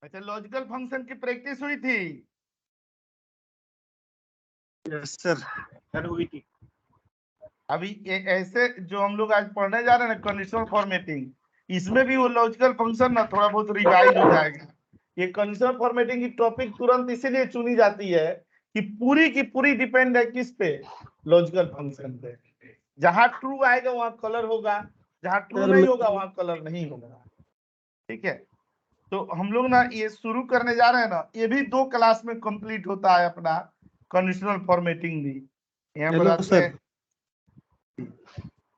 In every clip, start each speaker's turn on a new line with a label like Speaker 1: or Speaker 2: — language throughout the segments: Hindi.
Speaker 1: अच्छा, लॉजिकल फंक्शन की प्रैक्टिस हुई थी?
Speaker 2: यस सर हुई थी।
Speaker 1: अभी ऐसे जो हम लोग आज पढ़ने जा रहे हैं ना, कंडीशनल फॉर्मेटिंग, इसमें भी वो लॉजिकल फंक्शन ना थोड़ा बहुत रिवाइज हो जाएगा। ये कंडीशनल फॉर्मेटिंग की टॉपिक तुरंत इसीलिए चुनी जाती है कि पूरी की पूरी डिपेंड है किस पे, लॉजिकल फंक्शन पे। जहां ट्रू आएगा वहां कलर होगा, जहां ट्रू नहीं होगा वहां कलर नहीं होगा। ठीक है, तो हम लोग ना ये शुरू करने जा रहे हैं ना, ये भी 2 क्लास में कंप्लीट होता है अपना कंडीशनल फॉर्मेटिंग भी। यहाँ पर
Speaker 2: हेलो
Speaker 1: आते हैं।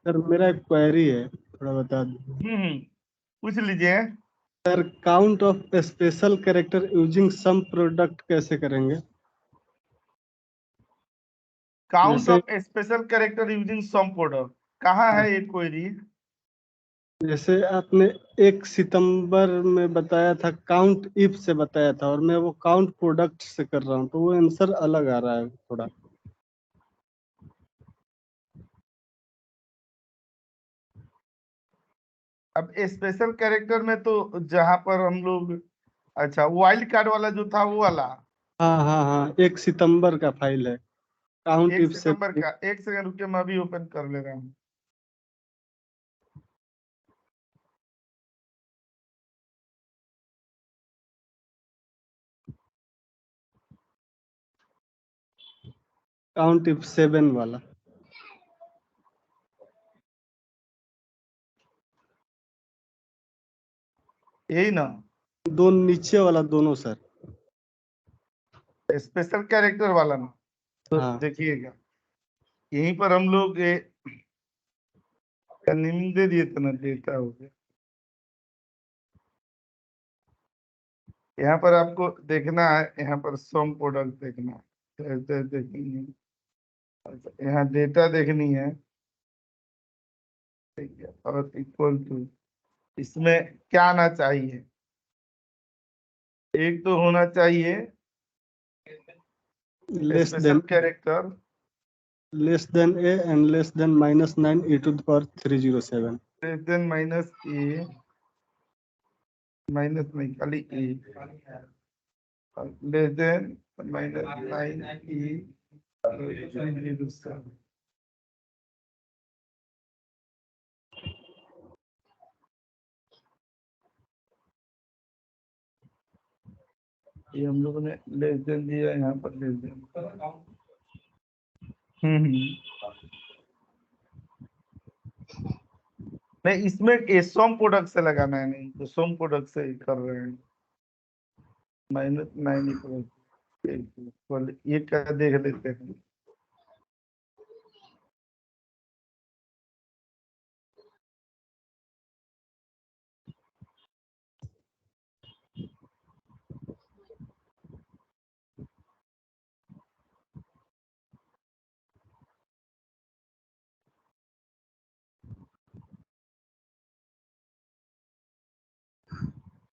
Speaker 2: सर मेरा एक क्वेरी है, थोड़ा बता दो।
Speaker 1: पूछ लीजिए।
Speaker 2: Sir count of special character using sum product कैसे करेंगे?
Speaker 1: काउंट
Speaker 2: जैसे
Speaker 1: of special character using sum product कहाँ है ये क्वेरी?
Speaker 2: जैसे आपने 1 सितंबर में बताया था, काउंट इफ से बताया था, और मैं वो काउंट प्रोडक्ट से कर रहा हूँ, तो वो आंसर अलग आ रहा है थोड़ा।
Speaker 1: अब स्पेशल कैरेक्टर में तो जहां पर हम लोग, अच्छा वाइल्ड कार्ड वाला जो था वो वाला,
Speaker 2: हाँ हाँ हाँ, 1 सितंबर का फाइल है, काउंट
Speaker 1: 1
Speaker 2: इफ से।
Speaker 1: सितंबर का। 1 सेकंड रुकिए, मैं अभी ओपन कर ले रहा हूँ।
Speaker 2: काउंट इफ 7 वाला।
Speaker 1: यही ना,
Speaker 2: दो नीचे वाला दोनों सर।
Speaker 1: स्पेशल कैरेक्टर वाला ना। तो
Speaker 2: हाँ
Speaker 1: देखिएगा, यहीं पर हम लोग नेमिंग दे दिए थे ना, डेटा हो गया। यहाँ पर आपको देखना है, यहाँ पर सम प्रोडक्ट देखना है, देखनी है। अच्छा, यहाँ डेटा देखनी है। ठीक है, और इक्वल टू, इसमें क्या आना चाहिए? एक तो होना चाहिए
Speaker 2: less
Speaker 1: special
Speaker 2: than
Speaker 1: character,
Speaker 2: A and less than -9 e⁻307।
Speaker 1: Less than minus A, minus नहीं खाली ए, लेस देन -9 e। ये हम लोगों ने लेस देन दिया, यहाँ पर लेस देन। नहीं, इसमें सोम प्रोडक्ट से लगाना है, नहीं तो सोम प्रोडक्ट से ही कर रहे हैं। -9 ये क्या देख लेते हैं।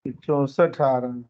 Speaker 1: ये 64 आ रहा है।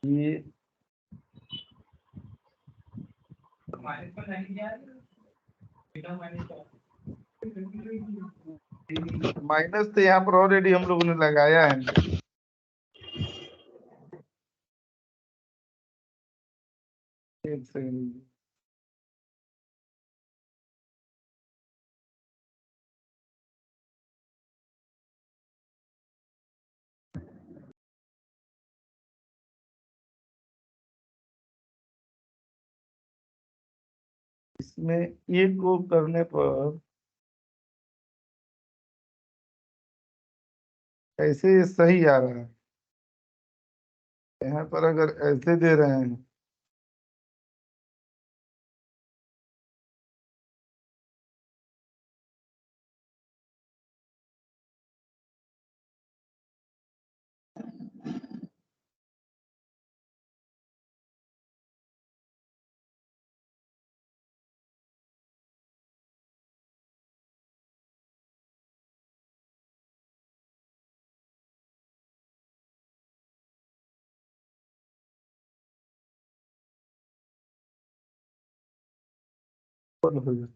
Speaker 1: ये माइनस तो यहाँ पर ऑलरेडी हम लोगों ने लगाया है। एक सेकंड, इसमें एक को करने पर ऐसे सही आ रहा है। यहाँ पर अगर ऐसे दे रहे हैं 64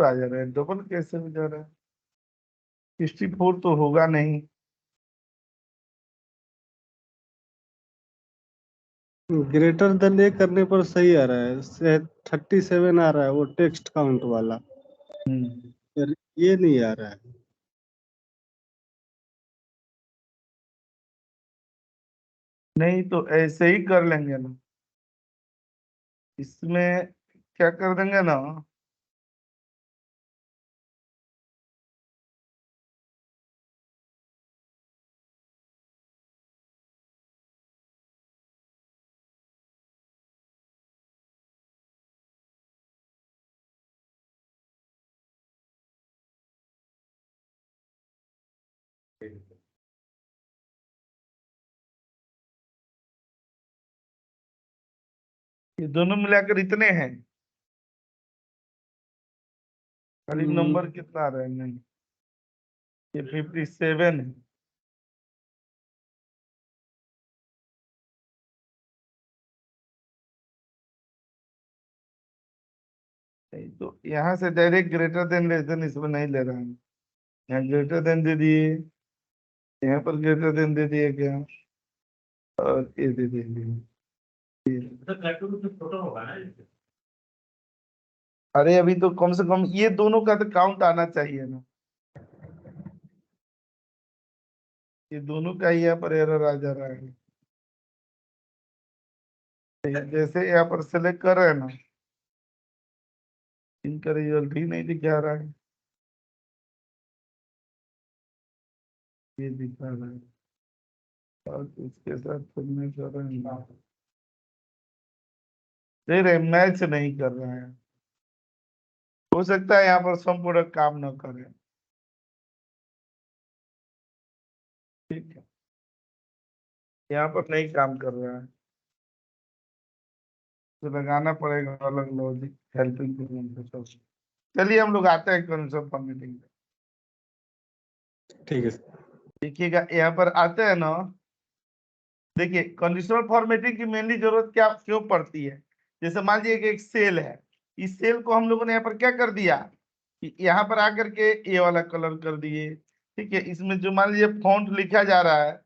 Speaker 1: आ जा रहा है, डबल कैसे हो जा रहा है? 64 तो होगा नहीं।
Speaker 2: ग्रेटर देन ए करने पर सही आ रहा है, 37 आ रहा है वो टेक्स्ट काउंट वाला, पर ये नहीं आ रहा है।
Speaker 1: नहीं तो ऐसे ही कर लेंगे ना, इसमें क्या कर देंगे ना, ये दोनों मिलाकर इतने हैं। खाली नंबर कितना आ रहा है? नहीं, ये 57 है। नहीं तो यहाँ से direct greater than less than इसमें नहीं ले रहा है। यहाँ ग्रेटर देन दे दिए, यहाँ पर ग्रेटर देन दे दिए क्या, और ये दे दिए। अरे अभी तो कम से कम ये दोनों का तो काउंट आना चाहिए ना, ये दोनों का ही यहाँ पर एरर आ जा रहा है। जैसे यहाँ पर सेलेक्ट कर रहे हैं ना, इनका रिजल्ट ही नहीं दिखा रहा है, ये दिखा रहा है, और इसके साथ तुलना कर रहे हैं, दे रहे मैच नहीं कर रहा है। हो सकता है यहाँ पर सम प्रोडक्ट काम न करे। ठीक है, यहाँ पर नहीं काम कर रहा है, तो लगाना पड़ेगा अलग लॉजिक हेल्पिंग। चलिए हम लोग आते हैं कॉन्सेप्ट फॉर्मेटिंग पे।
Speaker 2: ठीक है।
Speaker 1: देखिएगा यहाँ पर आते हैं ना, देखिए कंडीशनल फॉर्मेटिंग की मेनली जरूरत क्या क्यों पड़ती है? जैसे मान लीजिए कि एक सेल है, इस सेल को हम लोगों ने यहाँ पर क्या कर दिया कि यहाँ पर आकर के ये वाला कलर कर दिए। ठीक है, इसमें जो मान लीजिए फॉन्ट लिखा जा रहा है,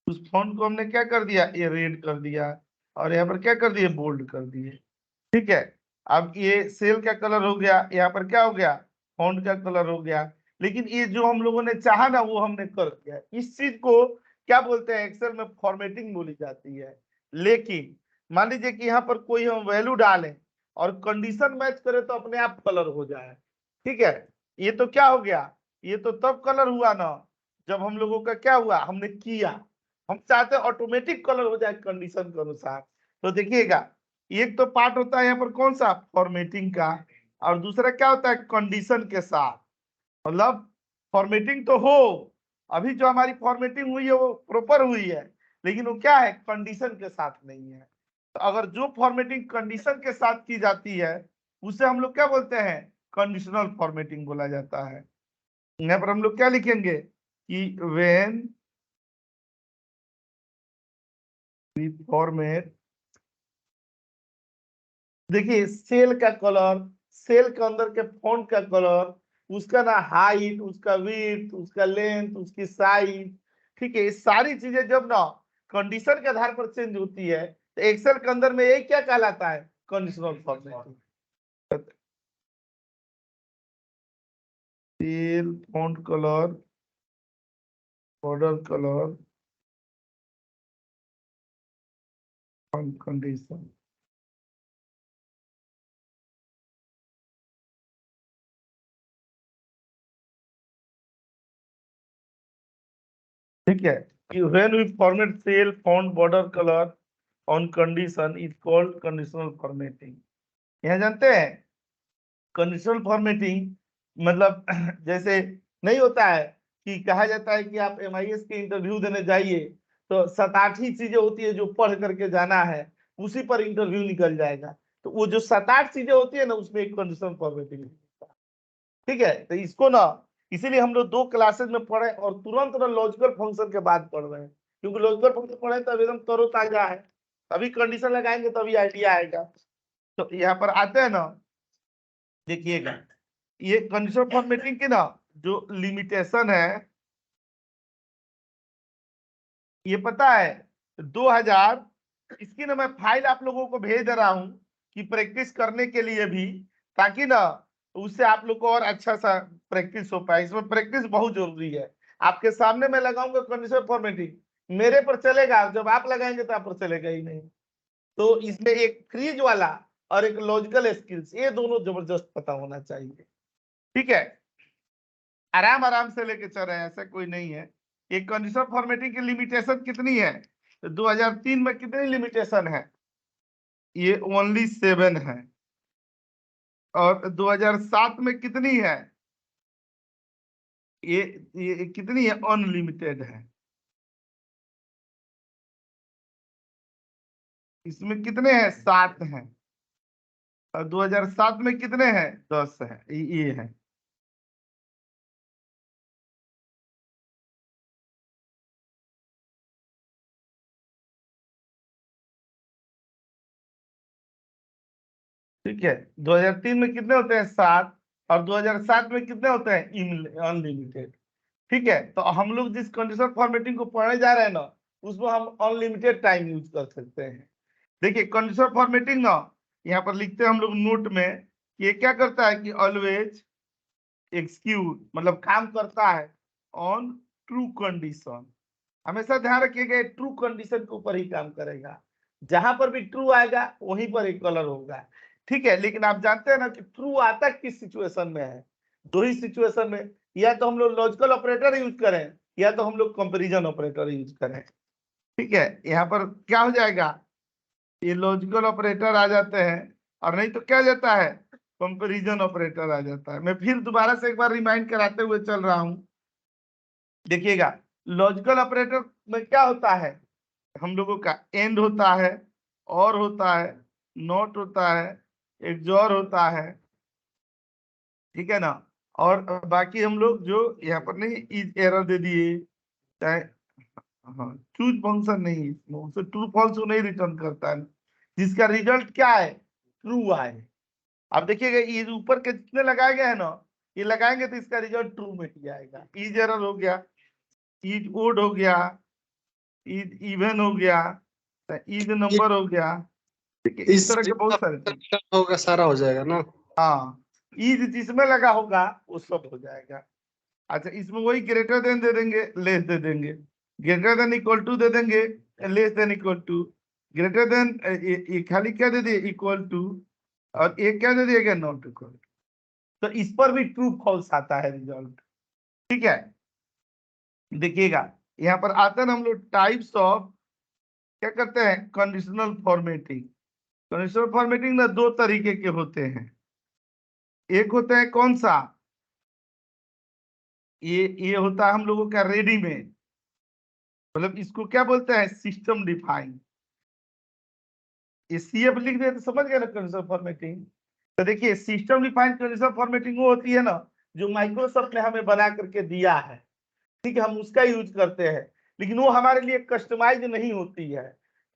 Speaker 1: उस फॉन्ट को हमने क्या कर दिया, ये रेड कर दिया, और यहाँ पर क्या कर दिए, बोल्ड कर दिए। ठीक है, अब ये सेल का कलर हो गया, यहाँ पर क्या हो गया, फॉन्ट का कलर हो गया। लेकिन ये जो हम लोगों ने चाहा ना वो हमने कर दिया। इस चीज को क्या बोलते हैं, एक्सेल में फॉर्मेटिंग बोली जाती है। लेकिन मान लीजिए कि यहाँ पर कोई हम वैल्यू डालें और कंडीशन मैच करे तो अपने आप कलर हो जाए। ठीक है, ये तो क्या हो गया, ये तो तब कलर हुआ ना जब हम लोगों का क्या हुआ, हमने किया। हम चाहते हैं ऑटोमेटिक कलर हो जाए कंडीशन के अनुसार। तो देखिएगा, एक तो पार्ट होता है यहाँ पर कौन सा, फॉर्मेटिंग का, और दूसरा क्या होता है, कंडीशन के साथ। मतलब फॉर्मेटिंग तो हो, अभी जो हमारी फॉर्मेटिंग हुई है वो प्रॉपर हुई है, लेकिन वो क्या है, कंडीशन के साथ नहीं है। तो अगर जो फॉर्मेटिंग कंडीशन के साथ की जाती है उसे हम लोग क्या बोलते हैं, कंडीशनल फॉर्मेटिंग बोला जाता है। यहाँ पर हम लोग क्या लिखेंगे कि व्हेन वी फॉर्मेट, देखिए सेल का कलर, सेल के अंदर के फॉन्ट का कलर, उसका ना हाइट, उसका विड्थ, उसका लेंथ, उसकी साइज। ठीक है, ये सारी चीजें जब ना कंडीशन के आधार पर चेंज होती है तो एक्सेल के अंदर में ये क्या कहलाता है, conditional formatting. Cell font colour, border colour, condition. ठीक है, कि when we format cell font border color on condition is called conditional formatting। यहाँ जानते हैं कंडीशनल फॉर्मेटिंग मतलब जैसे नहीं होता है कि कहा जाता है कि आप MIS के इंटरव्यू देने जाइए तो 7-8 ही चीजें होती है जो पढ़ करके जाना है, उसी पर इंटरव्यू निकल जाएगा। तो वो जो 7-8 चीजें होती है ना, उसमें एक कंडीशनल फॉर्मेटिंग, ठीक है। तो इसको ना इसीलिए हम लोग 2 क्लासेस में पढ़े और तुरंत ना लॉजिकल फंक्शन के बाद पढ़ रहे हैं, क्योंकि लॉजिकल फंक्शन पढ़े तो एकदम तरोताजा है, अभी कंडीशन लगाएंगे तभी आइडिया आएगा। तो यहाँ पर आते हैं ना, देखिएगा ये कंडीशनल फॉर्मेटिंग की ना जो लिमिटेशन है, ये पता है 2000, इसकी ना मैं फाइल आप लोगों को भेज रहा हूं कि प्रैक्टिस करने के लिए भी, ताकि ना उससे आप लोग को और अच्छा सा प्रैक्टिस हो पाए। इसमें प्रैक्टिस बहुत जरूरी है। आपके सामने मैं लगाऊंगा कंडीशनल फॉर्मेटिंग, मेरे पर चलेगा, जब आप लगाएंगे तो आप पर चलेगा ही नहीं। तो इसमें एक फ्रीज वाला और एक लॉजिकल स्किल्स, ये दोनों जबरदस्त पता होना चाहिए, ठीक है। आराम आराम से लेके चल रहे हैं, ऐसा कोई नहीं है। एक कंडीशनल फॉर्मेटिंग की लिमिटेशन कितनी है, तो 2003 में कितनी लिमिटेशन है, ये ओनली 7 है। और 2007 में कितनी है, ये कितनी है, अनलिमिटेड है। इसमें कितने हैं, 7 हैं। और 2007 में कितने हैं, 10 है, ये है। ठीक है, 2003 में कितने होते हैं, 7। और 2007 में कितने होते हैं, अनलिमिटेड। ठीक है, तो हम लोग जिस कंडीशनल फॉर्मेटिंग को पढ़ने जा रहे हैं ना, उसमें हम अनलिमिटेड टाइम यूज कर सकते हैं। देखिए कंडीशनल फॉर्मेटिंग ना, यहाँ पर लिखते हैं हम लोग नोट में, ये क्या करता है कि ऑलवेज एक्सिक्यूट, मतलब काम करता है ऑन ट्रू कंडीशन। हमेशा ध्यान रखिएगा, ट्रू कंडीशन के ऊपर ही काम करेगा। जहां पर भी ट्रू आएगा वहीं पर एक कलर होगा, ठीक है। लेकिन आप जानते हैं ना कि ट्रू आता किस सिचुएशन में है, 2 ही सिचुएशन में, या तो हम लोग लॉजिकल ऑपरेटर यूज करें, या तो हम लोग कंपैरिजन ऑपरेटर यूज करें। ठीक है, यहाँ पर क्या हो जाएगा, ये लॉजिकल ऑपरेटर आ जाते हैं, और नहीं तो क्या जाता है, कंपैरिजन ऑपरेटर आ जाता है। मैं फिर दोबारा से एक बार रिमाइंड कराते हुए चल रहा हूं, देखिएगा लॉजिकल ऑपरेटर में क्या होता है, हम लोगों का एंड होता है, और होता है, नॉट होता है, एक्सॉर होता है, ठीक है ना। और बाकी हम लोग जो यहाँ पर नहीं इज एरर दे दिए, चाहे हाँ चूज फंक्शन नहीं, इसमें ट्रू फॉल्स नहीं रिटर्न करता है, जिसका रिजल्ट क्या है, ट्रू आए। अब देखिएगा ये ऊपर के जितने लगाए गए हैं ना, ये लगाएंगे तो इसका रिजल्ट ट्रू में ही आएगा। इज एरर हो गया, इज ओड हो गया, इज इवन हो गया, इज नंबर हो गया, ठीक है। इस
Speaker 2: इस
Speaker 1: तरह के बहुत सारे चीज,
Speaker 2: होगा, सारा हो जाएगा ना।
Speaker 1: हाँ इज जिसमें लगा होगा वो सब हो जाएगा। अच्छा, इसमें वही ग्रेटर देन दे देंगे, लेस दे देंगे, ग्रेटर देन इक्वल टू दे देंगे, less than equal to, greater than ये खाली क्या दे दिए, इक्वल टू, और एक क्या दे दिएगा, नॉट इक्वल। तो इस पर भी ट्रू फॉल्स आता है रिजल्ट, ठीक है। देखिएगा यहाँ पर आते हैं हम लोग टाइप्स ऑफ, क्या करते हैं, कंडीशनल फॉर्मेटिंग। कंडीशनल फॉर्मेटिंग ना 2 तरीके के होते हैं। एक होता है कौन सा, ये होता है हम लोगों का रेडीमेड, मतलब इसको क्या बोलते हैं, सिस्टम डिफाइन। ये सीएफ लिख दे तो समझ गए ना कंडीशनल फॉर्मेटिंग। तो देखिए सिस्टम डिफाइन कंडीशनल फॉर्मेटिंग वो होती है ना जो माइक्रोसॉफ्ट ने हमें बना करके दिया है, ठीक है, हम उसका यूज करते हैं। लेकिन वो हमारे लिए कस्टमाइज नहीं होती है,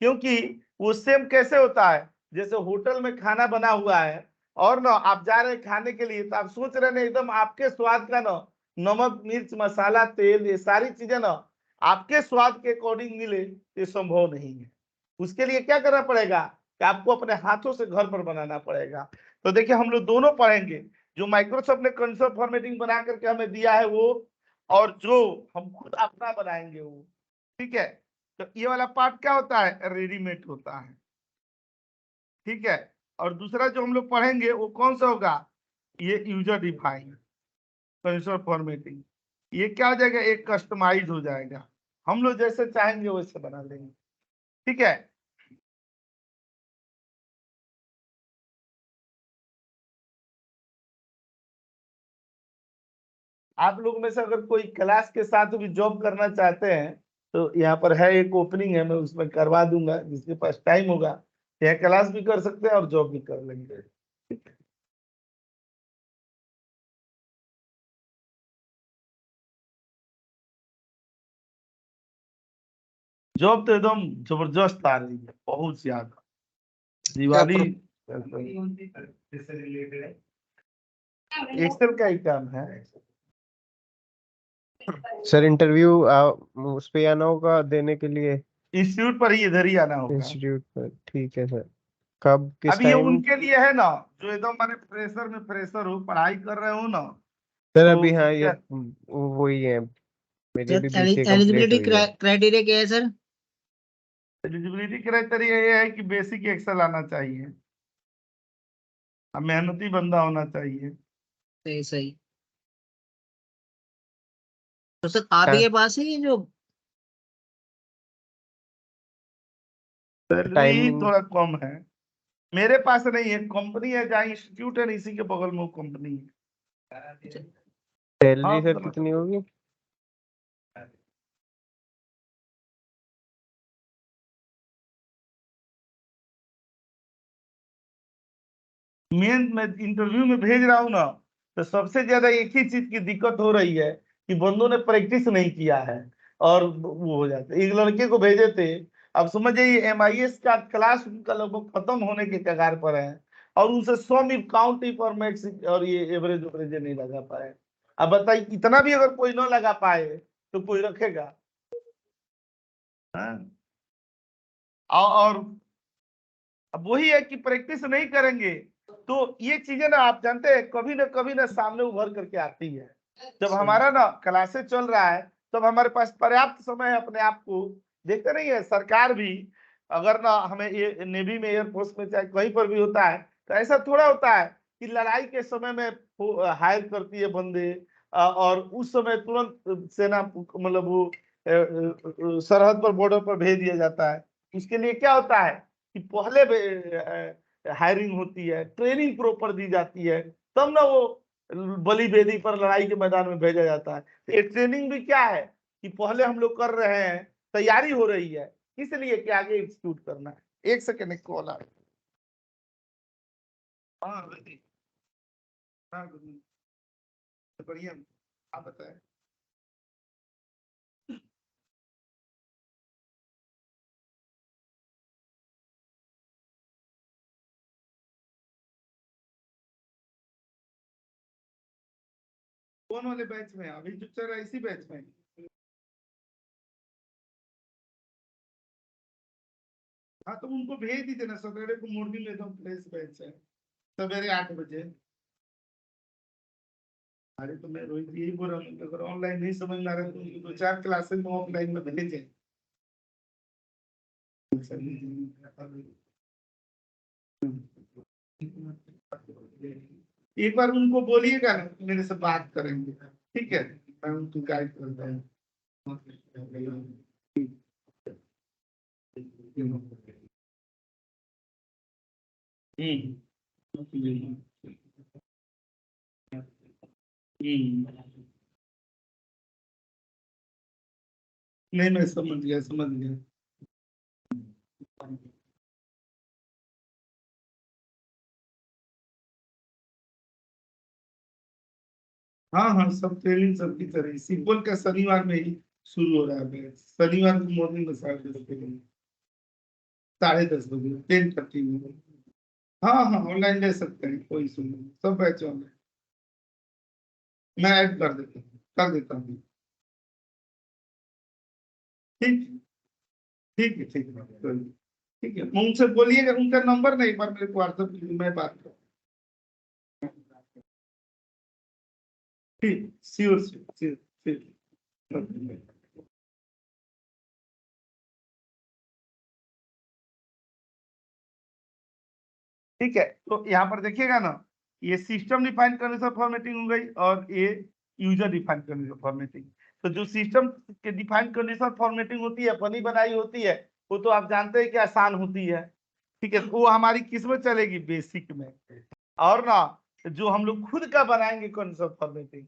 Speaker 1: क्योंकि वो सेम कैसे होता है, जैसे होटल में खाना बना हुआ है, और ना आप जा रहे हैं खाने के लिए, तो आप सोच रहे हैं एकदम आपके स्वाद का ना, नमक मिर्च मसाला तेल ये सारी चीजें ना आपके स्वाद के अकॉर्डिंग मिले, ये संभव नहीं है। उसके लिए क्या करना पड़ेगा कि आपको अपने हाथों से घर पर बनाना पड़ेगा। तो देखिए हम लोग दोनों पढ़ेंगे, जो माइक्रोसॉफ्ट ने कंसोल फॉर्मेटिंग बना करके हमें दिया है वो, और जो हम खुद अपना बनाएंगे वो, ठीक है। तो ये वाला पार्ट क्या होता है, रेडीमेड होता है, ठीक है। और दूसरा जो हम लोग पढ़ेंगे वो कौन सा होगा, ये यूजर डिफाइन कंसोल फॉर्मेटिंग। ये क्या हो जाएगा, एक कस्टमाइज हो जाएगा, हम लोग जैसे चाहेंगे वैसे बना लेंगे, ठीक है। आप लोग में से अगर कोई क्लास के साथ भी जॉब करना चाहते हैं तो यहाँ पर है एक ओपनिंग है, मैं उसमें करवा दूंगा, जिसके पास टाइम होगा यहाँ क्लास भी कर सकते हैं और जॉब भी कर लेंगे। जॉब तो एकदम जबरदस्त आ रही है, बहुत ज्यादा। दिवाली एक्सेल का ही काम है।
Speaker 3: सर इंटरव्यू उस पे आना होगा देने के लिए
Speaker 1: इंस्टीट्यूट पर ही इधर ही आना होगा।
Speaker 3: इंस्टीट्यूट पर? ठीक है सर। कब किस
Speaker 1: अभी ये
Speaker 3: टाइम?
Speaker 1: उनके लिए है ना जो एकदम मैंने प्रेशर में प्रेशर हो, पढ़ाई कर रहे हो ना।
Speaker 3: सर
Speaker 1: तो
Speaker 3: अभी हाँ ये वही है, मेरी भी
Speaker 4: सर
Speaker 3: बीसीए कंप्लीट
Speaker 4: एलिजिबिलिटी
Speaker 3: हुई है।
Speaker 4: क्राइटेरिया क्या है सर?
Speaker 1: एलिजिबिलिटी क्राइटेरिया ये है कि बेसिक एक्सेल आना चाहिए, अब मेहनती बंदा होना चाहिए।
Speaker 4: सही सही। तो सर आप ही के पास है ये जो
Speaker 1: सैलरी
Speaker 3: टाइमिंग
Speaker 1: थोड़ा कम है, मेरे पास नहीं है, कंपनी है जहाँ इंस्टीट्यूट है इसी के बगल में वो कंपनी है। हाँ
Speaker 3: सैलरी सर कितनी होगी?
Speaker 1: मेन मैं इंटरव्यू में भेज रहा हूँ ना, तो सबसे ज्यादा एक ही चीज की दिक्कत हो रही है कि बंदों ने प्रैक्टिस नहीं किया है और वो हो जाता है। एक लड़के को भेजे थे, अब समझ जाइए MIS का क्लास उनका लगभग खत्म होने के कगार पर है, और उनसे 100 में काउंट और मैक्स और ये एवरेज एवरेज नहीं लगा पाए। अब बताइए इतना भी अगर कोई ना लगा पाए तो कोई रखेगा? हाँ? और अब वही है कि प्रैक्टिस नहीं करेंगे तो ये चीजें ना, आप जानते हैं कभी ना सामने उभर करके आती है। जब हमारा ना क्लासेस चल रहा है तब हमारे पास पर्याप्त समय है अपने आप को। देखते नहीं है सरकार भी, अगर ना हमें ये नेवी में, एयरफोर्स में, चाहे कहीं पर भी होता है तो ऐसा थोड़ा होता है कि लड़ाई के समय में हायर करती है बंदे, और उस समय तुरंत सेना मतलब वो सरहद पर, बॉर्डर पर भेज दिया जाता है। उसके लिए क्या होता है कि पहले हायरिंग होती है, ट्रेनिंग प्रॉपर दी जाती है, तब ना वो बलि बेदी पर लड़ाई के मैदान में भेजा जाता है। तो ये ट्रेनिंग भी क्या है कि पहले हम लोग कर रहे हैं, तैयारी हो रही है, इसलिए कि आगे एग्जीक्यूट करना है। एक सेकेंड, एक कॉल आ रहा है। हाँ हाँ, बढ़िया, आप बताएं। कौन वाले बैच में? अभी जो चल रहा है इसी बैच में? हाँ तो उनको भेज दीजिए ना, सैटरडे को मॉर्निंग में एकदम फ्रेश बैच है, सवेरे 8 बजे। अरे तो मैं रोहित यही बोल रहा हूँ कि अगर ऑनलाइन नहीं समझ में आ रहा है तो उनको 2-4 क्लासेस में ऑफलाइन में भेजें। एक बार उनको बोलिएगा ना, मेरे से बात करेंगे, ठीक है? मैं उनको गाइड करता हूँ। नहीं मैं समझ गया, समझ गया। हाँ हाँ, सब ट्रेनिंग सबकी तरह सिंपल का शनिवार में ही शुरू हो रहा है बैच, शनिवार को मॉर्निंग में 10:30 बजे, 10:30 बजे, 10:30 में। हाँ हाँ, ऑनलाइन ले सकते हैं, कोई इशू नहीं, सब बैच ऑनलाइन। मैं ऐड कर देता हूँ। ठीक, ठीक है, ठीक है, ठीक है। उनसे बोलिएगा, उनका नंबर नहीं पर मेरे को व्हाट्सएप, मैं बात करूँ। ठीक, श्योर श्योर श्योर। ठीक है, तो यहाँ पर देखिएगा ना, ये सिस्टम डिफाइन कंडीशन फॉर्मेटिंग हो गई और ये यूजर डिफाइन कंडीशन फॉर्मेटिंग। तो जो सिस्टम के डिफाइन कंडीशन फॉर्मेटिंग होती है, बनी बनाई होती है, वो तो आप जानते हैं कि आसान होती है। ठीक है, वो हमारी किस में चलेगी? बेसिक में। और ना जो हम लोग खुद का बनाएंगे कंडीशन फॉर्मेटिंग,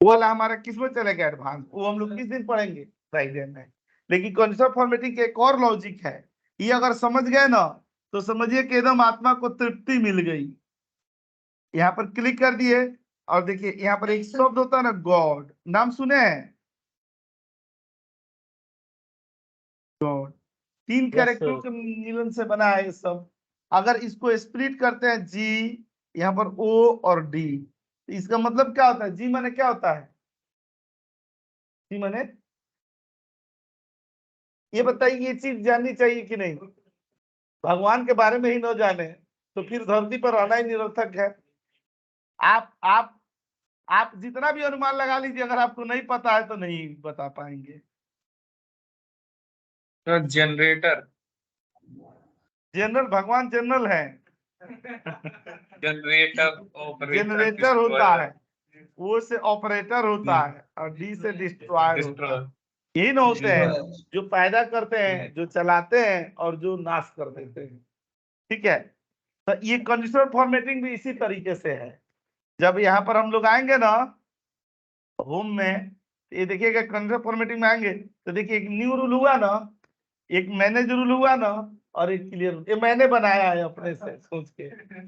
Speaker 1: वो वाला हमारा किस में चलेगा? एडवांस। वो हम लोग किस दिन पढ़ेंगे? फ्राइडे में। लेकिन कंडीशनल फॉर्मेटिंग के एक और लॉजिक है, ये अगर समझ गए ना तो समझिए कि एकदम आत्मा को तृप्ति मिल गई। यहाँ पर क्लिक कर दिए और देखिए यहाँ पर एक शब्द होता है ना, गॉड, नाम सुने हैं? गॉड 3 कैरेक्टरों के मिलन से बना है ये सब। अगर इसको स्प्लिट करते हैं, जी यहाँ पर ओ और डी, इसका मतलब क्या होता है? जी माने क्या होता है? जी माने, ये बताइए, ये चीज जाननी चाहिए कि नहीं? भगवान के बारे में ही न जाने तो फिर धरती पर रहना ही निरर्थक है। आप जितना भी अनुमान लगा लीजिए, अगर आपको नहीं पता है तो नहीं बता पाएंगे।
Speaker 5: जनरेटर,
Speaker 1: जनरल, भगवान जनरल है।
Speaker 5: जनरेटर,
Speaker 1: जनरेटर होता है, वो से ऑपरेटर होता है, और डी से डिस्ट्रॉयर होता है। यही ना होते हैं जो पैदा करते हैं, जो चलाते हैं और जो नाश कर देते हैं। ठीक है, तो ये कंडीशनल फॉर्मेटिंग भी इसी तरीके से है। जब यहाँ पर हम लोग आएंगे ना होम में, ये देखिएगा कंडीशनल फॉर्मेटिंग में आएंगे तो देखिए एक न्यू रूल हुआ ना, एक मैनेज रूल हुआ ना, और एक क्लियर, ये मैंने बनाया है अपने से सोच के।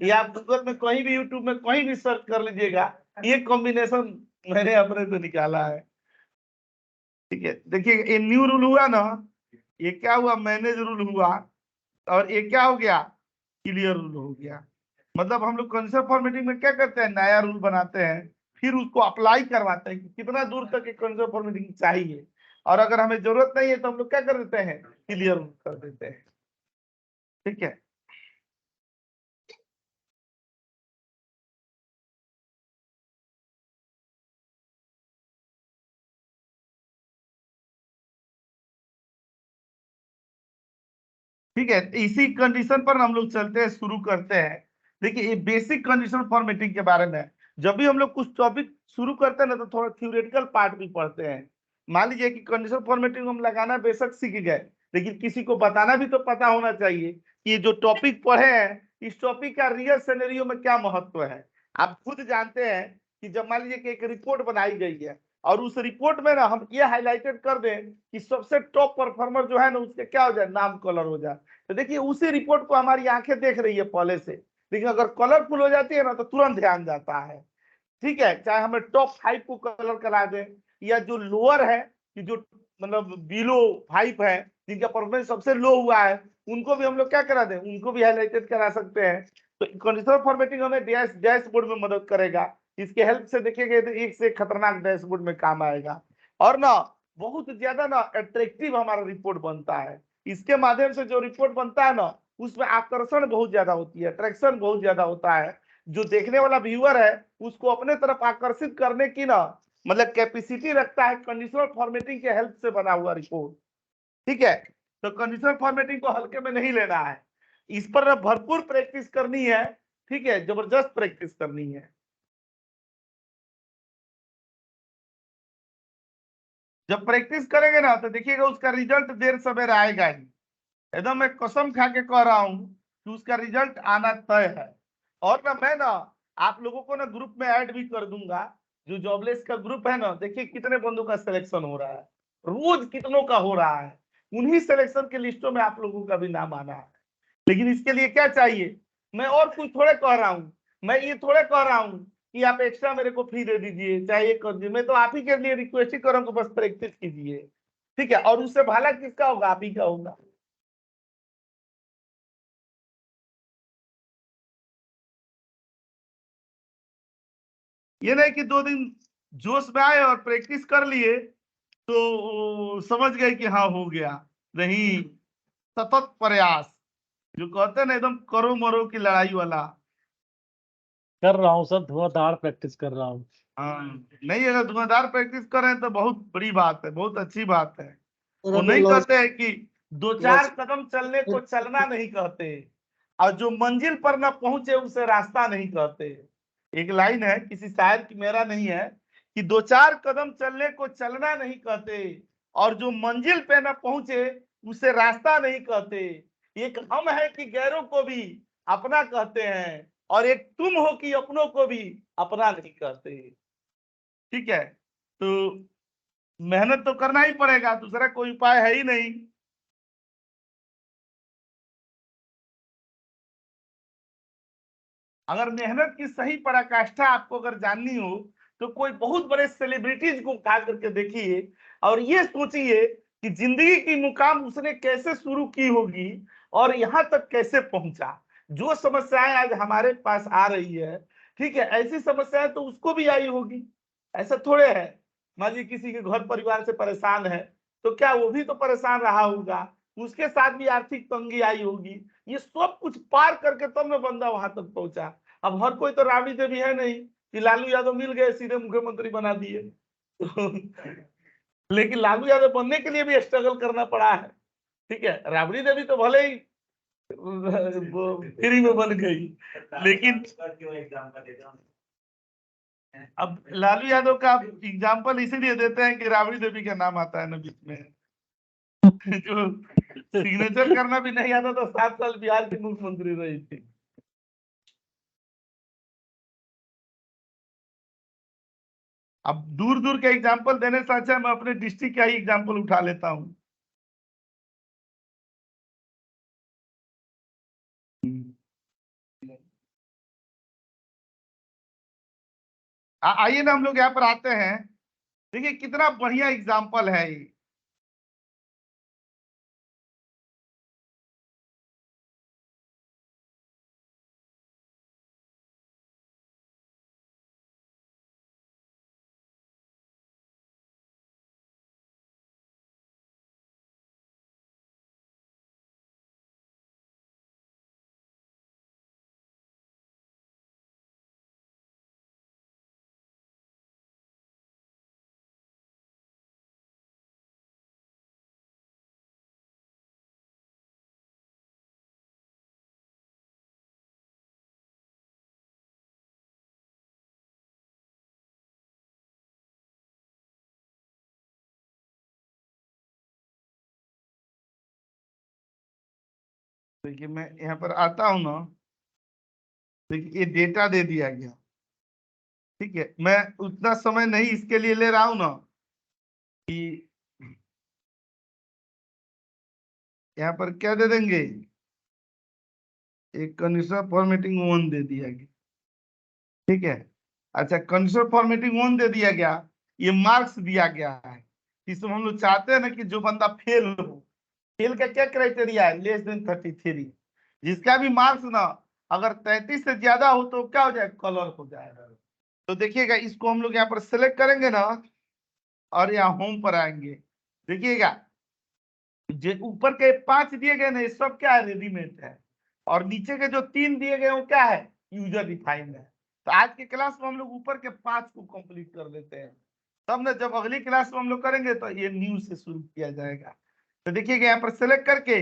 Speaker 1: ये आप गूगल में कहीं भी, यूट्यूब में कहीं भी सर्च कर लीजिएगा, ये कॉम्बिनेशन मैंने अपने से निकाला है। ठीक है, देखिए ये न्यू रूल हुआ ना, ये क्या हुआ? मैनेज रूल हुआ, और ये क्या हो गया? क्लियर रूल हो गया। मतलब हम लोग कंडीशनल फॉर्मेटिंग में क्या करते हैं? नया रूल बनाते हैं, फिर उसको अप्लाई करवाते हैं कि कितना दूर तक एक कंडीशनल फॉर्मेटिंग चाहिए, और अगर हमें जरूरत नहीं है तो हम लोग क्या कर देते हैं? क्लियर रूल कर देते हैं। ठीक है, ठीक है, इसी कंडीशन पर हम लोग चलते हैं, शुरू करते हैं। देखिए ये बेसिक कंडीशनल फॉर्मेटिंग के बारे में, जब भी हम लोग कुछ टॉपिक शुरू करते हैं ना तो थोड़ा थ्योरेटिकल पार्ट भी पढ़ते हैं। मान लीजिए कि कंडीशनल फॉर्मेटिंग हम लगाना बेशक सीख गए, लेकिन किसी को बताना भी तो पता होना चाहिए कि ये जो टॉपिक पढ़े हैं, इस टॉपिक का रियल सिनेरियो में क्या महत्व है। आप खुद जानते हैं कि जब मान लीजिए कि एक रिपोर्ट बनाई गई है, और उस रिपोर्ट में ना हम ये हाईलाइटेड कर दें कि सबसे टॉप परफॉर्मर जो है ना, उसके क्या हो जाए? नाम कलर हो जाए। तो देखिए उसी रिपोर्ट को हमारी आंखें देख रही है पहले से, लेकिन अगर कलरफुल हो जाती है ना तो तुरंत ध्यान जाता है। ठीक है, चाहे हमें टॉप 5 को कलर करा दे, या जो लोअर है, कि जो मतलब बिलो 5 है, जिनका परफॉर्मेंस सबसे लो हुआ है, उनको भी हम लोग क्या करा दें? उनको भी हाईलाइटेड करा सकते हैं। तो कंडीशनल फॉर्मेटिंग हमें डैशबोर्ड में मदद करेगा। इसके हेल्प से देखिएगा तो एक से खतरनाक डैशबोर्ड में काम आएगा, और ना बहुत ज्यादा ना अट्रैक्टिव हमारा रिपोर्ट बनता है। इसके माध्यम से जो रिपोर्ट बनता है ना, उसमें आकर्षण बहुत ज्यादा होती है, अट्रैक्शन बहुत ज्यादा होता है। जो देखने वाला व्यूअर है उसको अपने तरफ आकर्षित करने की ना मतलब कैपेसिटी रखता है कंडीशनल फॉर्मेटिंग के हेल्प से बना हुआ रिपोर्ट। ठीक है, तो कंडीशनल फॉर्मेटिंग को हल्के में नहीं लेना है, इस पर भरपूर प्रैक्टिस करनी है। ठीक है, जबरदस्त प्रैक्टिस करनी है। जब प्रैक्टिस करेंगे ना तो देखिएगा उसका रिजल्ट देर सवेर आएगा ही। एकदम मैं कसम खा के कह रहा हूं कि उसका रिजल्ट आना तय है। और ना मैं ना आप लोगों को ना ग्रुप में ऐड भी कर दूंगा। जो जॉबलेस का ग्रुप है ना, देखिए कितने बंदों का सिलेक्शन हो रहा है, रोज कितनों का हो रहा है। उन्हीं सिलेक्शन के लिस्टों में आप लोगों का भी नाम आना है। लेकिन इसके लिए क्या चाहिए? मैं और कुछ थोड़े कह रहा हूँ, मैं ये थोड़े कह रहा हूँ कि आप एक्स्ट्रा मेरे को फी दे दीजिए, चाहे ये कर दीजिए। मैं तो आप ही के लिए रिक्वेस्ट ही कर रहा हूँ कि बस प्रैक्टिस कीजिए। ठीक है, और उससे भला किसका होगा? आप ही का होगा। ये नहीं कि 2 दिन जोश में आए और प्रैक्टिस कर लिए तो समझ गए कि हाँ हो गया। नहीं, सतत प्रयास, जो कहते हैं ना एकदम करो मरो की लड़ाई वाला।
Speaker 6: कर रहा हूँ सर, धुआंधार प्रैक्टिस कर रहा हूँ।
Speaker 1: हाँ, नहीं, अगर धुआंधार प्रैक्टिस कर रहे हैं तो बहुत बड़ी बात है, बहुत अच्छी बात है। वो
Speaker 2: अभी
Speaker 1: नहीं
Speaker 2: लॉस
Speaker 1: कहते हैं कि 2-4 कदम चलने को चलना नहीं कहते, और जो मंजिल पर न पहुंचे उसे रास्ता नहीं कहते। एक लाइन है किसी शायर की, मेरा नहीं है, कि 2-4 कदम चलने को चलना नहीं कहते, और जो मंजिल पे न पहुंचे उसे रास्ता नहीं कहते। एक हम है कि गैरों को भी अपना कहते हैं, और एक तुम हो कि अपनों को भी अपना नहीं कहते। ठीक है, तो मेहनत तो करना ही पड़ेगा, दूसरा कोई उपाय है ही नहीं। अगर मेहनत की सही पराकाष्ठा आपको अगर जाननी हो तो कोई बहुत बड़े सेलिब्रिटीज को उठा करके देखिए और ये सोचिए कि जिंदगी की मुकाम उसने कैसे शुरू की होगी और यहाँ तक कैसे पहुंचा। जो समस्याएं आज हमारे पास आ रही है, ठीक है, ऐसी समस्याएं तो उसको भी आई होगी। ऐसा थोड़े है, मान लीजिए किसी के घर परिवार से परेशान है तो क्या वो भी तो परेशान रहा होगा, उसके साथ भी आर्थिक तंगी आई होगी। ये सब कुछ पार करके तब न बंदा वहां तक पहुंचा। अब हर कोई तो राबड़ी देवी है नहीं कि लालू यादव मिल गए सीधे मुख्यमंत्री बना दिए। लेकिन लालू यादव बनने के लिए भी स्ट्रगल करना पड़ा है। ठीक है, राबड़ी देवी तो भले ही फ्री में बन गई, लेकिन अब लालू यादव का एग्जाम्पल इसीलिए देते हैं कि राबड़ी देवी का नाम आता है ना बीच में। जो सिग्नेचर करना भी नहीं आता तो 7 साल बिहार की मुख्यमंत्री रही थी। अब दूर दूर के एग्जाम्पल देने से अच्छा मैं अपने डिस्ट्रिक्ट का ही एग्जाम्पल उठा लेता हूँ। आइए ना हम लोग यहाँ पर आते हैं, देखिए कितना बढ़िया एग्जाम्पल है ये। देखिए मैं यहाँ पर आता हूँ ना, देखिए ये डेटा दे दिया गया। ठीक है, मैं उतना समय नहीं इसके लिए ले रहा हूँ ना कि यहाँ पर क्या दे देंगे, एक कंडीशनल फॉर्मेटिंग 1 दे दिया गया। ठीक है, अच्छा कंडीशनल फॉर्मेटिंग 1 दे दिया गया, ये मार्क्स दिया गया है। इसमें हम लोग चाहते हैं ना कि जो बंदा फेल हो, फेल का क्या क्राइटेरिया है, लेस देन 33। जिसका भी मार्क्स ना अगर 33 से ज्यादा हो तो क्या हो जाए, कलर हो जाएगा। तो देखिएगा इसको हम लोग यहाँ पर सिलेक्ट करेंगे ना और यहाँ होम पर आएंगे। देखिएगा जो ऊपर के 5 दिए गए ना ये सब क्या है, रेडीमेड है, और नीचे के जो 3 दिए गए वो क्या है, यूजर डिफाइंड है। तो आज के क्लास में हम लोग ऊपर के 5 को कंप्लीट कर लेते हैं, तब ना जब अगली क्लास में हम लोग करेंगे तो ये न्यू से शुरू किया जाएगा। तो देखिएगा यहाँ पर सेलेक्ट करके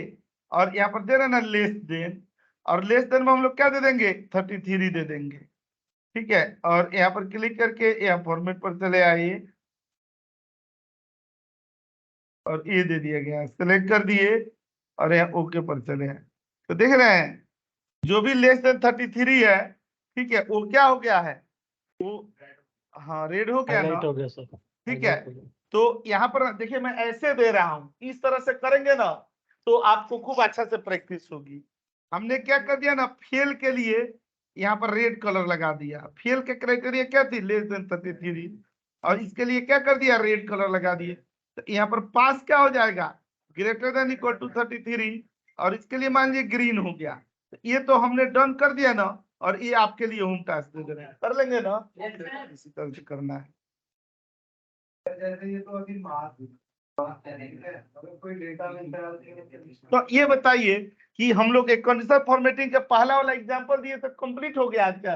Speaker 1: और यहाँ पर दे रहे ना लेस देन, और लेस देन में हम लोग क्या दे देंगे, 33 दे देंगे। ठीक है, और यहाँ पर क्लिक करके यहाँ फॉर्मेट पर चले आइए और ये दे दिया गया, सेलेक्ट कर दिए और यहाँ ओके पर चले आए। तो देख रहे हैं जो भी लेस देन 33 है, ठीक है, वो क्या हो गया है, वो हाँ रेड हो गया ना।
Speaker 6: हाईलाइट हो गया सर।
Speaker 1: ठीक है,
Speaker 6: highlight हो गया।
Speaker 1: तो यहाँ पर देखिए मैं ऐसे दे रहा हूँ, इस तरह से करेंगे ना तो आपको खूब अच्छा से प्रैक्टिस होगी। हमने क्या कर दिया ना, फेल के लिए यहाँ पर रेड कलर लगा दिया। फेल के क्राइटेरिया क्या थी, लेस देन 33, और इसके लिए क्या कर दिया, रेड कलर लगा दिए। तो यहाँ पर पास क्या हो जाएगा, ग्रेटर देन इक्वल टू 33, और इसके लिए मान लीजिए ग्रीन हो गया। तो ये तो हमने डन कर दिया ना, और ये आपके लिए होम टास्क दे दे रहे हैं, कर लेंगे ना, इसी तरह से करना है। तो ये बताइए कि हम लोग एक कंडीशनल फॉर्मेटिंग का पहला वाला एग्जांपल दिए तो कंप्लीट हो गया आज का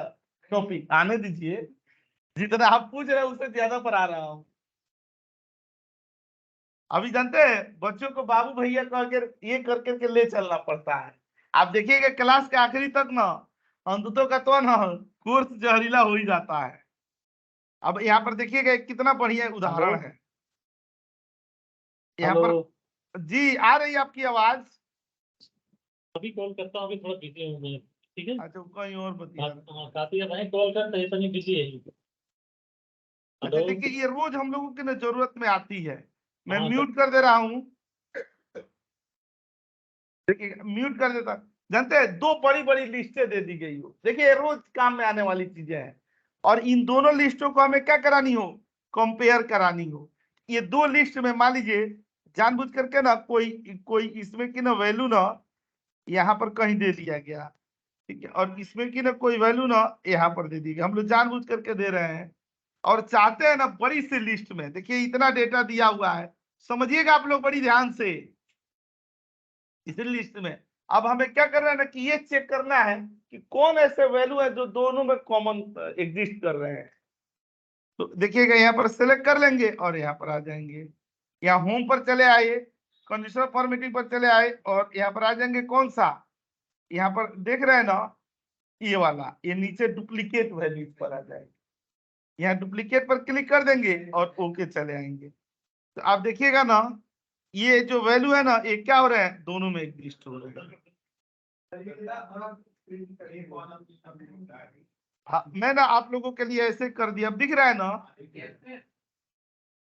Speaker 1: टॉपिक। आने दीजिए, जितना आप पूछ रहे हैं उससे ज्यादा पर आ रहा हूँ। अभी जानते हैं बच्चों को बाबू भैया कह के ये कर करके ले चलना पड़ता है। आप देखिएगा क्लास के आखिरी तक ना अंततों का तो ना कोर्स जहरीला हो ही जाता है। अब यहाँ पर देखिएगा कितना बढ़िया उदाहरण
Speaker 6: हेलो?
Speaker 1: है। यहाँ पर
Speaker 6: हेलो,
Speaker 1: जी आ रही है आपकी आवाज।
Speaker 6: अभी कॉल करता हूँ, अभी थोड़ा बिजी हूँ मैं। ठीक है,
Speaker 1: अच्छा कहीं और बतिया रहे हैं।
Speaker 6: काफी है भाई, कॉल करता है, बिजी है।
Speaker 1: अच्छा देखिए ये रोज हम लोगों की ना जरूरत में आती है। मैं
Speaker 6: हाँ,
Speaker 1: म्यूट कर दे रहा हूँ, देखिए म्यूट कर देता। जानते हैं दो बड़ी बड़ी लिस्टें दे दी गई हो, देखिए रोज काम में आने वाली चीजें हैं, और इन दोनों लिस्टों को हमें क्या करानी हो, कंपेयर करानी हो। ये दो लिस्ट में मान लीजिए जानबूझ करके ना कोई कोई इसमें की ना वैल्यू ना यहाँ पर कहीं दे दिया गया, ठीक है, और इसमें की ना कोई वैल्यू ना यहाँ पर दे दी गई, हम लोग जानबूझ करके दे रहे हैं और चाहते हैं ना बड़ी सी लिस्ट में। देखिए इतना डेटा दिया हुआ है, समझिएगा आप लोग बड़ी ध्यान से इस लिस्ट में। अब हमें क्या करना है ना कि ये चेक करना है कि कौन ऐसे वैल्यू है जो दोनों में कॉमन एग्जिस्ट कर रहे हैं। तो देखिएगा यहाँ पर सेलेक्ट कर लेंगे और यहाँ पर आ जाएंगे, यहाँ होम पर चले आए, कंडीशनल फॉर्मेटिंग पर चले आए और यहाँ पर आ जाएंगे कौन सा, यहाँ पर देख रहे हैं ना ये वाला, ये नीचे डुप्लीकेट वैल्यूज पर आ जाएंगे, यहाँ डुप्लीकेट पर क्लिक कर देंगे और ओके चले आएंगे। तो आप देखिएगा ना ये जो वैल्यू है ना ये क्या हो रहा है, दोनों में एग्जिस्ट हो रहा है। हाँ मैं ना आप लोगों के लिए ऐसे कर दिया, अब दिख रहा है ना,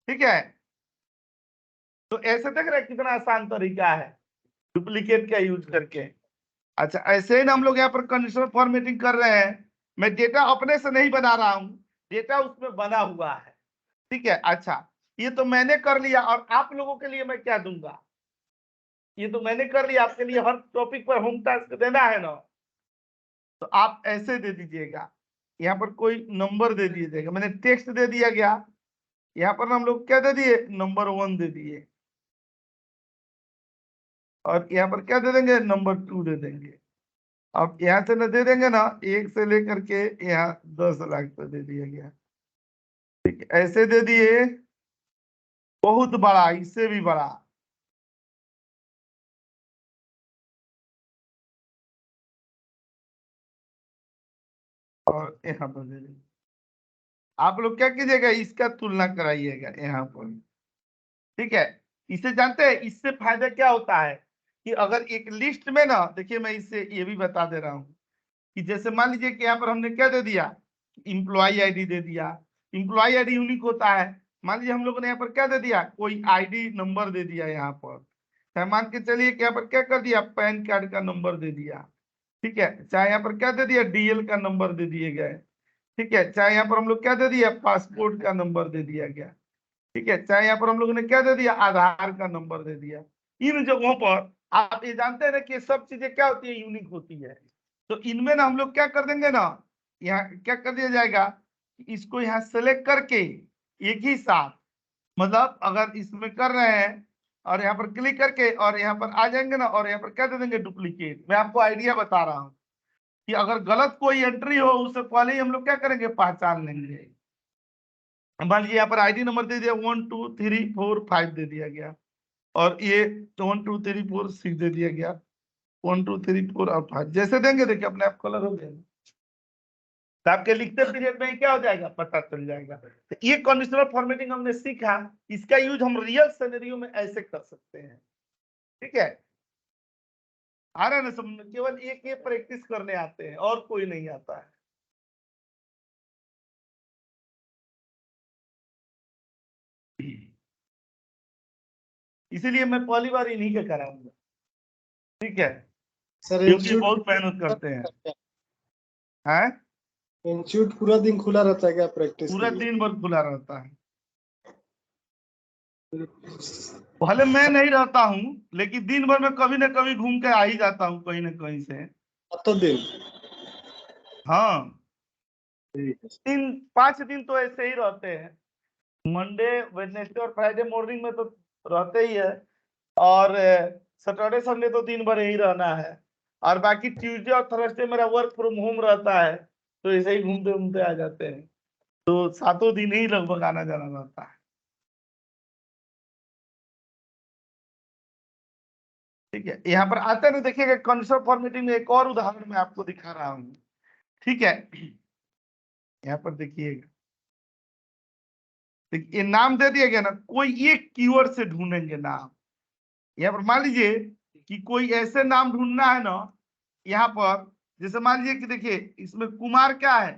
Speaker 1: ठीक है। तो ऐसे देख रहे हैं कितना आसान तरीका है डुप्लीकेट का यूज करके। अच्छा ऐसे ही ना हम लोग यहाँ पर कंडीशनल फॉर्मेटिंग कर रहे हैं, मैं डेटा अपने से नहीं बना रहा हूँ, डेटा उसमें बना हुआ है, ठीक है। अच्छा ये तो मैंने कर लिया, और आप लोगों के लिए मैं क्या दूंगा, ये तो मैंने कर लिया, आपके लिए हर टॉपिक पर होम टास्क देना है ना, तो आप ऐसे दे दीजिएगा, यहाँ पर कोई नंबर दे दीजिएगा, मैंने टेक्स्ट दे दिया गया, यहाँ पर हम लोग क्या दे दिए, नंबर 1 दे दिए, और यहाँ पर क्या दे देंगे, नंबर 2 दे देंगे। अब यहाँ से न दे देंगे ना 1 से लेकर के यहाँ 10 लाख तक दे दिया गया, ठीक है, ऐसे दे दिए, बहुत बड़ा, इससे भी बड़ा, और यहाँ पर दे देंगे। आप लोग क्या कीजिएगा, इसका तुलना कराइएगा यहाँ पर, ठीक है। इसे जानते हैं इससे फायदा क्या होता है कि अगर एक लिस्ट में ना, देखिए मैं इससे ये भी बता दे रहा हूँ कि जैसे मान लीजिए कि यहाँ पर हमने क्या दे दिया, इम्प्लॉय आईडी दे दिया, इम्प्लॉय आईडी यूनिक होता है। मान लीजिए हम लोगों ने यहाँ पर क्या दे दिया, कोई आईडी नंबर दे दिया यहाँ पर, चाहे मान के चलिए कि यहाँ पर क्या कर दिया, पैन कार्ड का नंबर दे दिया, ठीक है, चाहे यहाँ पर क्या दे दिया, डीएल का नंबर दे दिए गए, ठीक है, चाहे यहाँ पर हम लोग क्या दे दिया, पासपोर्ट का नंबर दे दिया गया, ठीक है, चाहे यहाँ पर हम लोगों ने क्या दे दिया, आधार का नंबर दे दिया। इन जगहों पर आप ये जानते हैं ना कि सब चीजें क्या होती है, यूनिक होती है। तो इनमें ना हम लोग क्या कर देंगे ना, यहाँ क्या कर दिया जाएगा, इसको यहाँ सेलेक्ट करके एक ही साथ, मतलब अगर इसमें कर रहे हैं और यहाँ पर क्लिक करके और यहाँ पर आ जाएंगे ना, और यहाँ पर क्या दे देंगे, डुप्लीकेट। मैं आपको आइडिया बता रहा हूँ कि अगर गलत कोई एंट्री हो उससे पहले ही हम लोग क्या करेंगे, पहचान लेंगे। मान लीजिए यहाँ पर आईडी नंबर दे दिया 1 2 3 4 5 दे दिया गया, और ये 1 2 3 4 6 दे दिया गया, 1 2 3 4 और 5 जैसे देंगे, देखिए अपने आप कलर हो जाएगा, तो आपके लिखते पीरियड में क्या हो जाएगा, पता चल जाएगा। तो ये कंडीशनल फॉर्मेटिंग हमने सीखा, इसका यूज हम रियल सिनेरियो में ऐसे कर सकते हैं, ठीक है। आ रहा है ना समझ, केवल एक ये प्रैक्टिस करने आते हैं और कोई नहीं आता है। इसीलिए मैं पहली बार इन्हीं के कराऊंगा, ठीक है,
Speaker 2: सर
Speaker 1: क्योंकि बहुत मेहनत करते हैं। हैं
Speaker 2: इंस्टीट्यूट पूरा दिन खुला रहता है क्या प्रैक्टिस
Speaker 1: पूरा
Speaker 2: के लिए?
Speaker 1: दिन भर खुला रहता है। भले मैं नहीं रहता हूँ लेकिन दिन भर में कभी न कभी घूम के आ ही जाता हूँ कहीं न कहीं से।
Speaker 2: तो दिन
Speaker 1: हाँ
Speaker 2: ठीक है।
Speaker 1: 5 दिन तो ऐसे ही रहते हैं, मंडे वेडनेसडे और फ्राइडे मॉर्निंग में तो रहते ही है, और सैटरडे संडे तो दिन भर यही रहना है, और बाकी ट्यूसडे और थर्सडे मेरा वर्क फ्रॉम होम रहता है, तो ऐसे ही घूमते घूमते आ जाते हैं। तो 7 दिन ही लगभग आना जाना रहता है, ठीक है। यहाँ पर आते हैं ना, देखिएगा कंडीशनल फॉर्मेटिंग में एक और उदाहरण मैं आपको दिखा रहा हूँ, ठीक है। यहाँ पर देखिएगा, ये नाम दे दिया गया ना, कोई एक कीवर्ड से ढूंढेंगे नाम। यहाँ पर मान लीजिए कि कोई ऐसे नाम ढूंढना है ना, यहाँ पर जैसे मान लीजिए कि देखिए इसमें कुमार क्या है,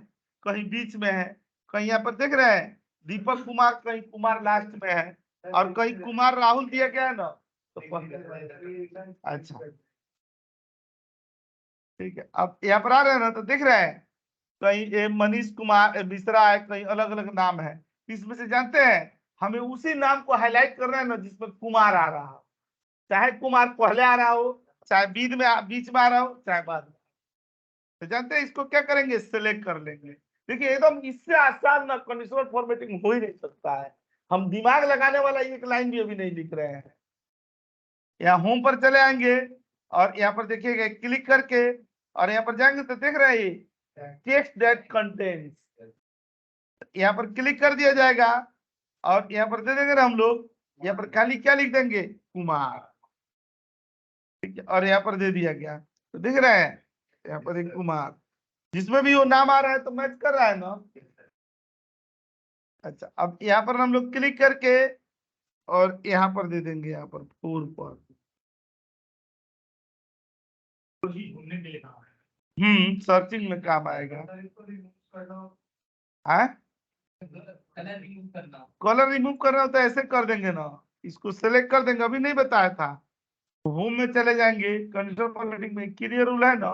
Speaker 1: कहीं बीच में है, कहीं यहाँ पर देख रहे हैं दीपक कुमार, कहीं कुमार लास्ट में है और कहीं कुमार राहुल दिया गया है ना, तो अच्छा ठीक है। अब यहाँ पर आ रहे हैं ना, तो दिख रहे हैं कहीं ये मनीष कुमार मिश्रा है, कहीं अलग अलग नाम है। इसमें से जानते हैं हमें उसी नाम को हाईलाइट करना है ना जिसमें कुमार आ रहा हो, चाहे कुमार पहले आ रहा हो, चाहे बीच में आ रहा हो, चाहे बाद में। तो जानते हैं इसको क्या करेंगे, सिलेक्ट कर लेंगे। देखिए एकदम इससे आसान ना कंडीशनल फॉर्मेटिंग हो ही नहीं सकता है। हम दिमाग लगाने वाला एक लाइन भी अभी नहीं लिख रहे हैं। यहाँ होम पर चले आएंगे और यहाँ पर देखिएगा क्लिक करके और यहाँ पर जाएंगे तो देख रहे हैं टेक्स्ट दैट कंटेन्स, यहाँ पर क्लिक कर दिया जाएगा और यहाँ पर दे देंगे ना हम लोग, यहाँ पर खाली क्या लिख देंगे, कुमार, ठीक है। और यहाँ पर दे दिया गया, तो दिख रहे हैं यहाँ पर एक कुमार, जिसमें भी वो नाम आ रहा है तो मैच कर रहा है ना। अच्छा, अब यहाँ पर हम लोग क्लिक करके और यहाँ पर दे देंगे, यहाँ पर 4 पर सर्चिंग में काम आएगा। हाँ, कलर रिमूव करना हो तो ऐसे कर देंगे ना, इसको सेलेक्ट कर देंगे, अभी नहीं बताया था। होम में चले जाएंगे, कंडीशनल फॉर्मेटिंग में क्लियर रूल है ना,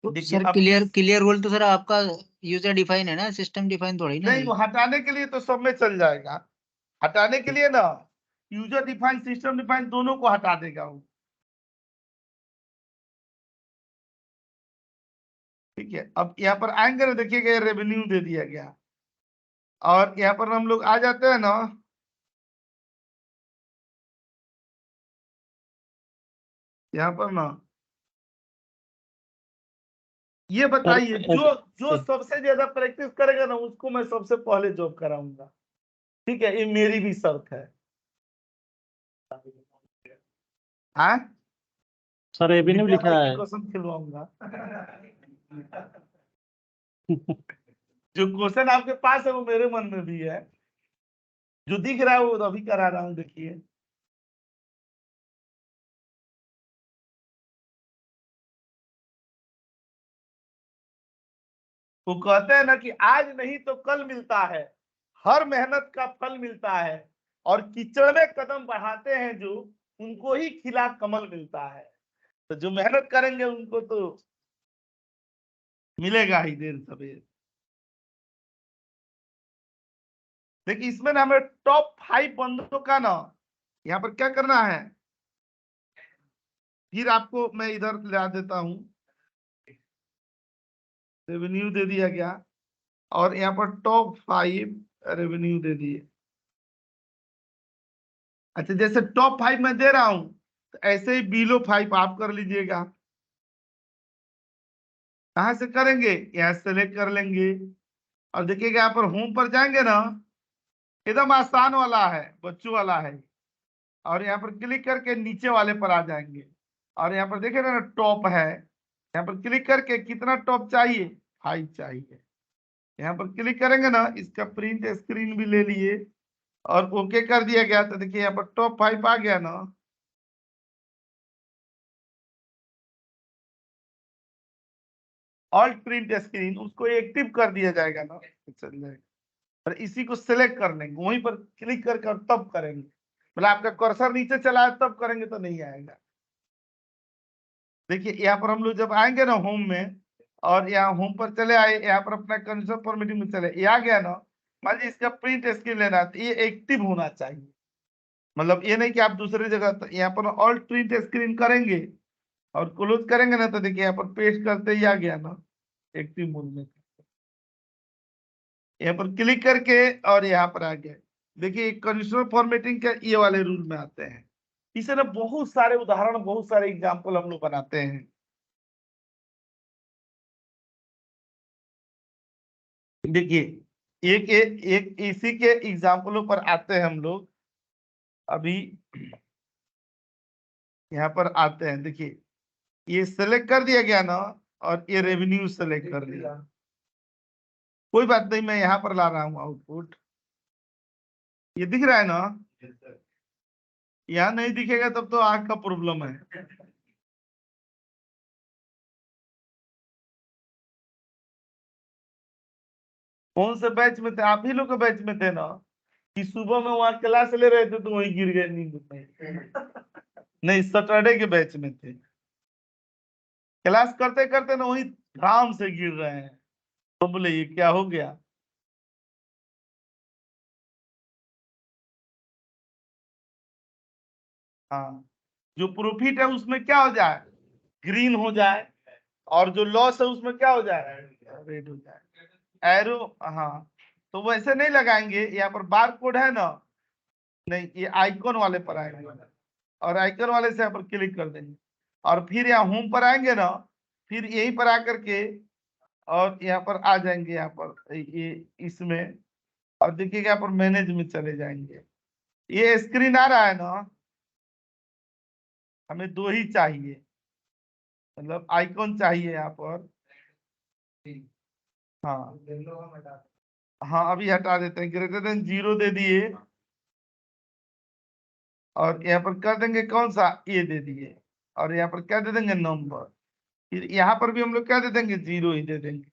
Speaker 1: देखिए
Speaker 4: सर
Speaker 1: अब
Speaker 4: क्लियर रोल तो सर आपका यूजर डिफाइन है ना, सिस्टम डिफाइन थोड़ी ना
Speaker 1: नहीं,
Speaker 4: है।
Speaker 1: वो हटाने के लिए तो सब में चल जाएगा, हटाने के लिए ना यूजर डिफाइन सिस्टम डिफाइन दोनों को हटा देगा वो, ठीक है। अब यहाँ पर आएंगे ना, देखिएगा रेवेन्यू दे दिया गया और यहाँ पर हम लोग आ जाते हैं ना, यहाँ पर ना ये बताइए, जो सबसे ज्यादा प्रैक्टिस करेगा ना उसको मैं सबसे पहले जॉब कराऊंगा, ठीक है, ये मेरी भी शर्त है। हाँ,
Speaker 6: सर एवेन्यू लिखा है।
Speaker 1: क्वेश्चन खिलवाऊंगा जो क्वेश्चन आपके पास है वो मेरे मन में भी है, जो दिख रहा है वो अभी करा रहा हूँ, देखिए वो कहते हैं ना कि आज नहीं तो कल मिलता है, हर मेहनत का फल मिलता है, और कीचड़ में कदम बढ़ाते हैं जो, उनको ही खिला कमल मिलता है। तो जो मेहनत करेंगे उनको तो मिलेगा ही देर सवेर। देखिए इसमें ना हमें टॉप 5 बंदों का ना यहाँ पर क्या करना है, फिर आपको मैं इधर ला देता हूँ, रेवेन्यू दे दिया गया और यहाँ पर टॉप 5 रेवेन्यू दे दिए। अच्छा, जैसे टॉप 5 में दे रहा हूं तो ऐसे ही बिलो 5 आप कर लीजिएगा। कहां से करेंगे, यहाँ सेलेक्ट कर लेंगे और देखिएगा यहाँ पर होम पर जाएंगे ना, एकदम आसान वाला है, बच्चों वाला है, और यहाँ पर क्लिक करके नीचे वाले पर आ जाएंगे और यहाँ पर देखिए ना टॉप है, यहाँ पर क्लिक करके कितना टॉप चाहिए, 5 चाहिए। यहाँ पर क्लिक करेंगे ना, इसका प्रिंट स्क्रीन भी ले लिए और ओके कर दिया गया, तो देखिए यहाँ पर टॉप 5 आ गया ना। ऑल्ट प्रिंट स्क्रीन, उसको एक्टिव कर दिया जाएगा ना, चल जाएगा। और इसी को सिलेक्ट कर लेंगे, वहीं पर क्लिक करके और तब करेंगे, मतलब आपका कर्सर नीचे चला है तब करेंगे तो नहीं आएगा। देखिए यहाँ पर हम लोग जब आएंगे ना होम में और यहाँ होम पर चले आए, यहाँ पर अपना कंडीशनल फॉर्मेटिंग में चले, ये आ गया ना, मान लीजिए इसका प्रिंट स्क्रीन लेना है तो ये एक्टिव होना चाहिए, मतलब ये नहीं कि आप दूसरी जगह, तो यहाँ पर ऑल्ट प्रिंट स्क्रीन करेंगे और क्लोज करेंगे ना, तो देखिए यहाँ पर पेस्ट करते ही आ गया ना एक्टिव मोड में, यहाँ पर क्लिक करके और यहाँ पर आ गया। देखिए कंडीशनल फॉर्मेटिंग के ये वाले रूल में आते हैं, इसे ना बहुत सारे उदाहरण, बहुत सारे एग्जाम्पल हम लोग बनाते हैं। देखिए एक इसी के एग्जाम्पलों पर आते हैं हम लोग, अभी यहाँ पर आते हैं। देखिए ये सेलेक्ट कर दिया गया ना और ये रेवेन्यू सेलेक्ट कर दिया, कोई बात नहीं, मैं यहाँ पर ला रहा हूँ आउटपुट, ये दिख रहा है ना, यहाँ नहीं दिखेगा तब तो आंख का प्रॉब्लम है। कौन से बैच में थे? आप ही लोग के बैच में थे ना, कि सुबह में वहां क्लास ले रहे थे तो वहीं गिर गए नींद में। नहीं, सैटरडे के बैच में थे, क्लास करते करते ना वही धाम से गिर रहे हैं। तो बोले ये क्या हो गया? हाँ, जो प्रॉफिट है उसमें क्या हो जाए? ग्रीन हो जाए, और जो लॉस है उसमें क्या हो जाए? रेड हो जाए। एरो, हाँ, तो वैसे नहीं लगाएंगे, यहाँ पर बार कोड है ना, नहीं, ये आइकॉन वाले पर आएंगे, और आइकॉन वाले से यहाँ पर क्लिक कर देंगे, और फिर यहाँ होम पर आएंगे ना, फिर यहीं पर आकर के और यहाँ पर आ जाएंगे, यहाँ पर ये इसमें, और देखिएगा यहाँ पर मैनेज में चले जाएंगे। ये स्क्रीन आ रहा है ना, हमें दो ही चाहिए, मतलब आइकॉन चाहिए यहाँ पर। हाँ हाँ, अभी हटा देते हैं, ग्रेटर देन 0 दे दिए, और यहाँ पर कर देंगे कौन सा, ये दे दिए, और यहाँ पर क्या दे देंगे, नंबर। फिर यहाँ पर भी हम लोग क्या दे देंगे, 0 ही दे देंगे,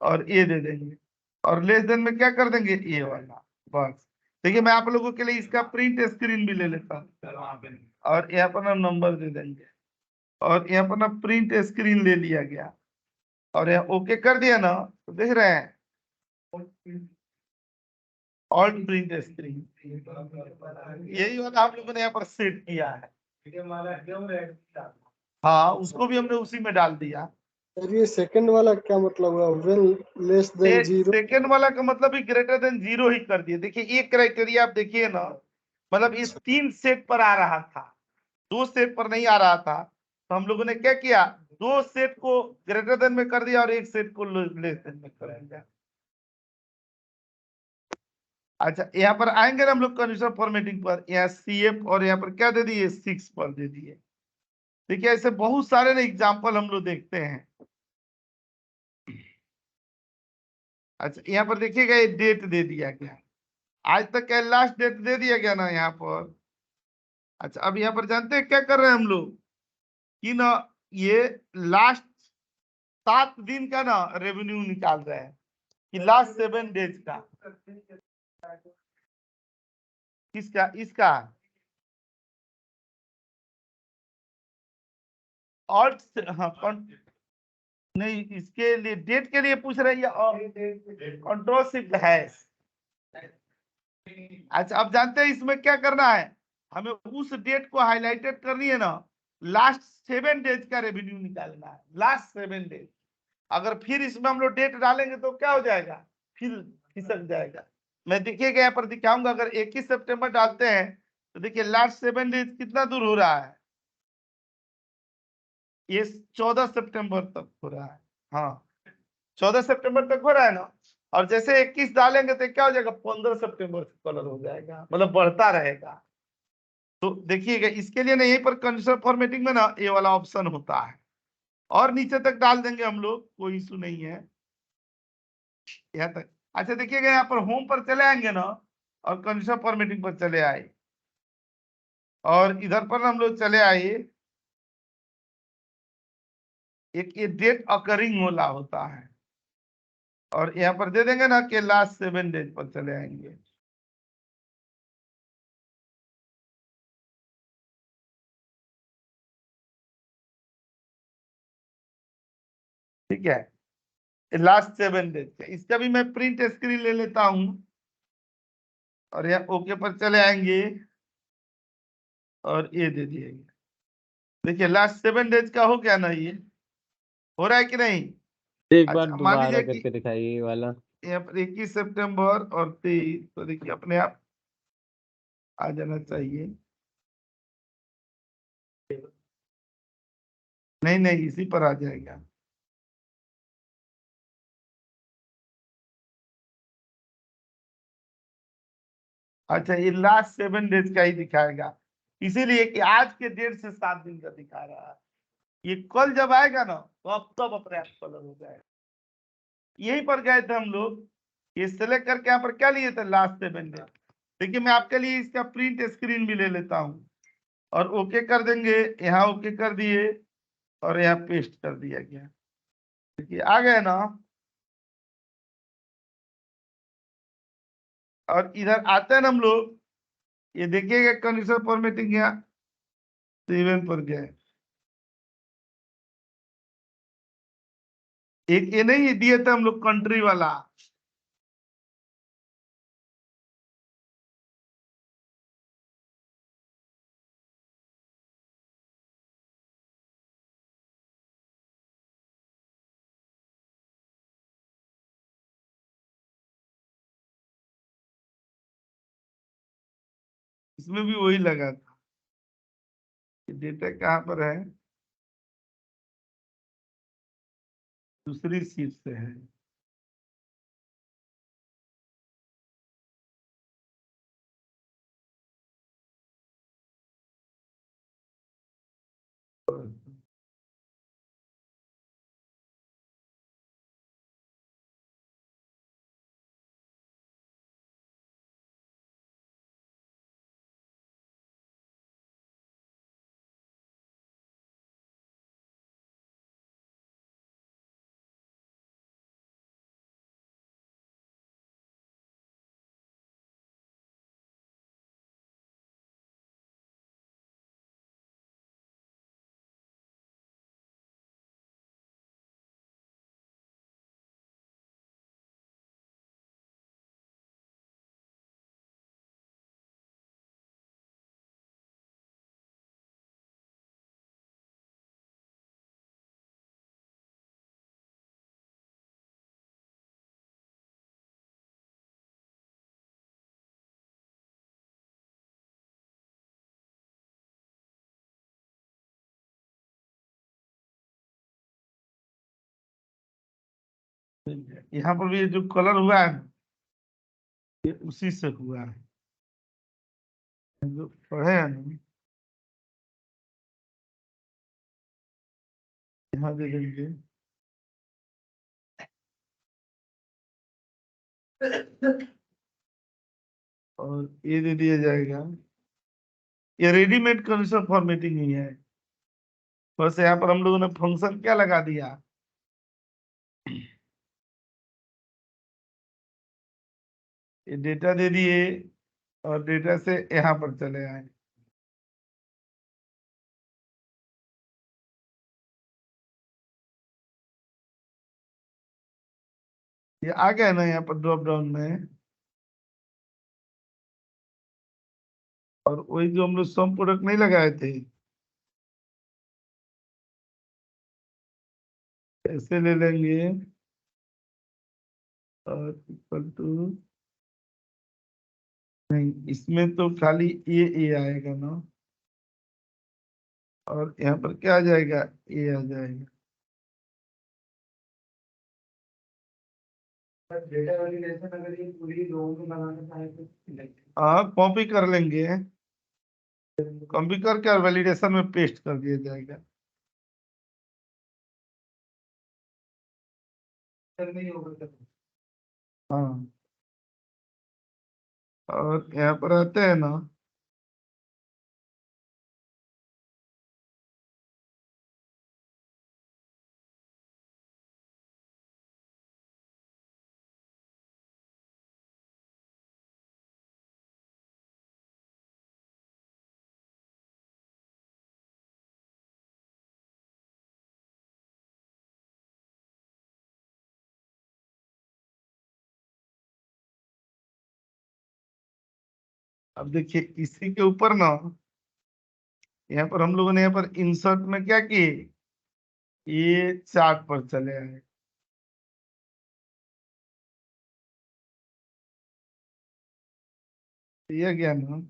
Speaker 1: और ये दे देंगे, और लेस देन में क्या कर देंगे, ये वाला। बस देखिए, मैं आप लोगों के लिए इसका प्रिंट स्क्रीन भी ले लेता हूँ, और यहाँ पर ना नंबर दे देंगे, और यहाँ पर ना प्रिंट स्क्रीन ले लिया गया, और यहाँ ओके कर दिया ना, तो देख रहे हैं ऑल्ट प्रिंट स्क्रीन, यही वाला हम लोगों ने यहाँ पर सेट किया है। हाँ, उसको भी हमने उसी में डाल दिया।
Speaker 2: सर ये सेकंड वाला क्या मतलब हुआ, वेन लेस देन 0?
Speaker 1: सेकेंड वाला का मतलब ही ग्रेटर देन 0 ही कर दिए। देखिए ये क्राइटेरिया आप देखिए ना, मतलब इस 3 सेट पर आ रहा था, 2 सेट पर नहीं आ रहा था, तो हम लोगों ने क्या किया, 2 सेट को ग्रेटर देन में कर दिया और 1 सेट को लेस देन में कर दिया। अच्छा, यहाँ पर आएंगे ना हम लोग कंडीशनल फॉर्मेटिंग पर, यहाँ CF, और यहाँ पर क्या दे दिए, 6 पर दे दिए। देखिए ऐसे बहुत सारे ना एग्जाम्पल हम लोग देखते हैं। अच्छा, यहाँ पर देखिएगा ये डेट दे दिया गया, आज तक का लास्ट डेट दे दिया गया ना यहाँ पर। अच्छा, अब यहाँ पर जानते हैं क्या कर रहे हैं हम लोग, कि ना ये लास्ट 7 दिन का ना रेवेन्यू निकाल रहे हैं, कि लास्ट 7 डेज का। किसका? इसका। और हाँ, नहीं, इसके लिए डेट के लिए पूछ रहे हैं, और कंट्रोल शिफ्ट है। अच्छा, अब जानते हैं इसमें क्या करना है, हमें उस डेट को हाईलाइटेड करनी है ना, लास्ट 7 डेज का रेवेन्यू निकालना है, लास्ट 7 डेज। अगर फिर इसमें हम लोग डेट डालेंगे तो क्या हो जाएगा, फिर खिसक जाएगा। मैं देखिएगा यहाँ पर दिखाऊंगा, अगर 21 सितंबर डालते हैं तो देखिए लास्ट 7 डेज कितना दूर हो रहा है, ये 14 सितंबर तक हो रहा है। हाँ, 14 सितंबर तक हो रहा है ना, और जैसे 21 डालेंगे तो क्या हो जाएगा, 15 सितंबर से कलर हो जाएगा, मतलब बढ़ता रहेगा। तो देखिएगा इसके लिए ना यहीं पर कंडीशनल फॉर्मेटिंग में ना ये वाला ऑप्शन होता है, और नीचे तक डाल देंगे हम लोग, कोई इशू नहीं है यहाँ तक। अच्छा देखिएगा, यहाँ पर होम पर चले आएंगे ना, और कंडीशनल फॉर्मेटिंग पर चले आए, और इधर पर हम लोग चले आए, एक ये डेट अकरिंग होला होता है, और यहाँ पर दे देंगे ना कि लास्ट 7 डेज पर चले आएंगे। ठीक है, लास्ट 7 डेज का, इसका भी मैं प्रिंट स्क्रीन ले लेता हूं, और यहाँ ओके पर चले आएंगे, और ये दे दिएगा। देखिए लास्ट 7 डेज का हो गया ना, ये हो रहा है कि नहीं?
Speaker 7: एक बार
Speaker 1: अच्छा, मान
Speaker 7: दोबारा
Speaker 1: लीजिए कि
Speaker 7: करके दिखाइए ये वाला।
Speaker 1: यहाँ पर 21 सितंबर और 23, तो देखिए अपने आप आ जाना चाहिए। नहीं नहीं, इसी पर आ जाएगा। अच्छा, ये लास्ट 7 डेज का ही दिखाएगा, इसीलिए कि आज के डेट से 7 दिन का दिखा रहा है। ये कल जब आएगा ना, तो अब तब अपने आप कलर हो जाएगा। यहीं पर गए थे हम लोग, ये सिलेक्ट करके यहाँ पर क्या लिए थे, लास्ट 7 डेज। देखिए मैं आपके लिए इसका प्रिंट स्क्रीन भी ले लेता हूँ, और ओके कर देंगे, यहाँ ओके कर दिए, और यहाँ पेस्ट कर दिया गया। देखिए आ गए ना, और इधर आते हैं ना हम लोग, ये देखिएगा कंडीशनल फॉर्मेटिंग यहाँ 7 पर गया है। एक ये नहीं दिए थे हम लोग कंट्री वाला, इसमें भी वही लगा था। डेटा कहाँ पर है, दूसरी सीट से है। यहाँ पर भी ये जो कलर हुआ है ये उसी से हुआ है, जो पढ़े हैं ना, यहाँ दे देंगे। और ये दे दिया जाएगा, ये रेडीमेड कंडीशनल फॉर्मेटिंग ही है, बस यहाँ पर हम लोगों ने फंक्शन क्या लगा दिया, ये डेटा दे दिए और डेटा से यहाँ पर चले आए। ये आ गया ना यहाँ पर ड्रॉप डाउन में, और वही जो हम लोग सम प्रोडक्ट नहीं लगाए थे, ऐसे ले लेंगे और इक्वल टू, नहीं इसमें तो खाली ए आएगा ना, और यहाँ पर क्या आ जाएगा, ए आ जाएगा। डेटा वैलिडेशन अगर ये पूरी लोगों को लगाना चाहे तो हाँ कॉपी कर लेंगे, कॉपी करके और वैलिडेशन में पेस्ट कर दिया जाएगा। नहीं होगा हाँ, और यहाँ पर आते हैं ना, अब देखिए इसी के ऊपर ना, यहाँ पर हम लोगों ने यहाँ पर इंसर्ट में क्या किए, ये चार्ट पर चले आए। ये क्या ना,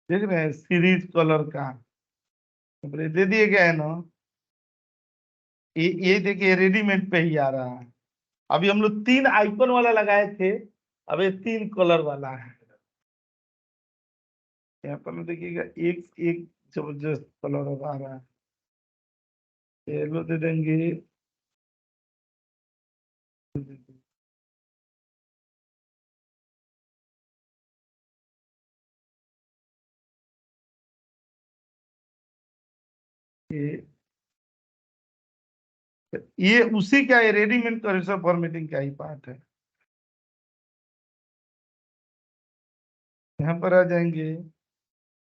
Speaker 1: देख रहे हैं सीरीज कलर का, ये दे दिए गए है ना, ये देखिए रेडीमेड पे ही आ रहा है। अभी हम लोग 3 आइकन वाला लगाए थे, अब ये 3 कलर वाला है। यहाँ पर देखिएगा एक एक जबरदस्त कलर आ रहा है, येलो दे देंगे, ये उसी का रेडीमेड कंडीशनल फॉर्मेटिंग का ही पार्ट है। यहाँ पर आ जाएंगे,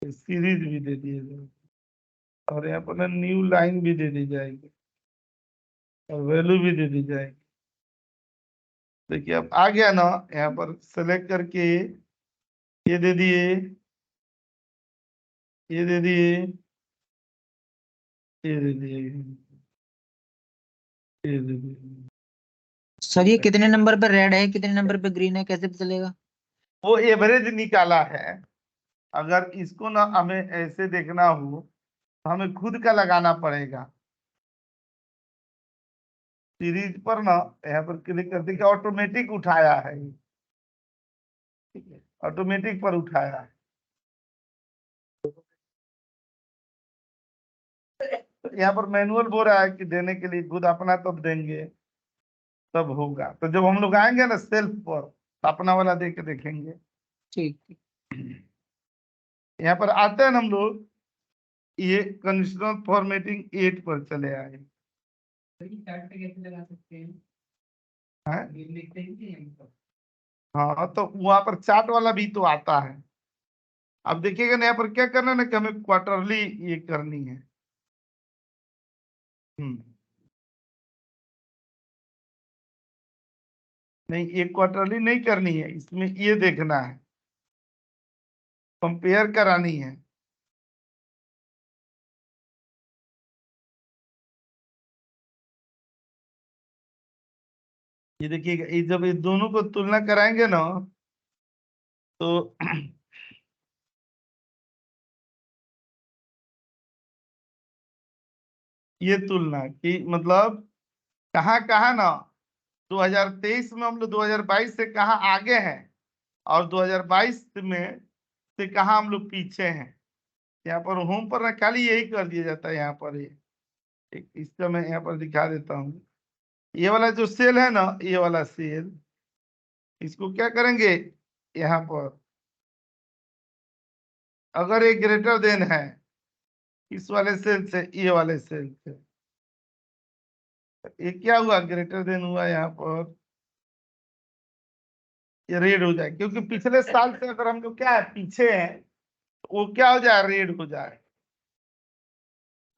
Speaker 1: सीरीज भी दे दिए जाएंगे और यहाँ पर न्यू लाइन भी दे दी जाएगी और वैल्यू भी दे दी जाएगी। देखिए अब आ गया ना, यहाँ पर सेलेक्ट करके ये दे दिए, ये दे दिए, ये दे दिए, ये दे दिए।
Speaker 4: सर ये कितने नंबर पे रेड है, कितने नंबर पे ग्रीन है, कैसे पता चलेगा?
Speaker 1: वो एवरेज निकाला है। अगर इसको ना हमें ऐसे देखना हो तो हमें खुद का लगाना पड़ेगा। सीरीज पर ना यहाँ पर क्लिक करते कि ऑटोमेटिक उठाया है, ठीक है, ऑटोमेटिक पर उठाया है। तो यहाँ पर मैनुअल बोल रहा है कि देने के लिए खुद अपना तब देंगे तब होगा। तो जब हम लोग आएंगे ना सेल्फ पर तो अपना वाला दे के देखेंगे।
Speaker 4: ठीक।
Speaker 1: यहाँ पर आते हैं हम लोग, ये कंडीशनल फॉर्मेटिंग 8 पर चले आए। हैं? हाँ तो वहां पर चार्ट वाला भी तो आता है। अब देखिएगा ना यहाँ पर क्या करना है ना कि हमें क्वार्टरली ये करनी है। नहीं, ये क्वार्टरली नहीं करनी है, इसमें ये देखना है, कंपेयर करानी है। ये देखिएगा, ये जब ये दोनों को तुलना कराएंगे ना तो ये तुलना कि मतलब कहाँ कहाँ ना 2023 में हम लोग 2022 से कहाँ आगे हैं और 2022 में से कहाँ हम लोग पीछे हैं। यहाँ पर होम पर ना खाली यही कर दिया जाता है। यहाँ पर ये इसका मैं यहाँ पर दिखा देता हूँ। ये वाला जो सेल है ना, ये वाला सेल, इसको क्या करेंगे, यहाँ पर अगर ये ग्रेटर देन है इस वाले सेल से ये वाले सेल से, ये क्या हुआ, ग्रेटर देन हुआ, यहाँ पर ये रेड हो जाए, क्योंकि पिछले साल से अगर हम लोग क्या है पीछे हैं तो वो क्या हो जाए, रेड हो जाए।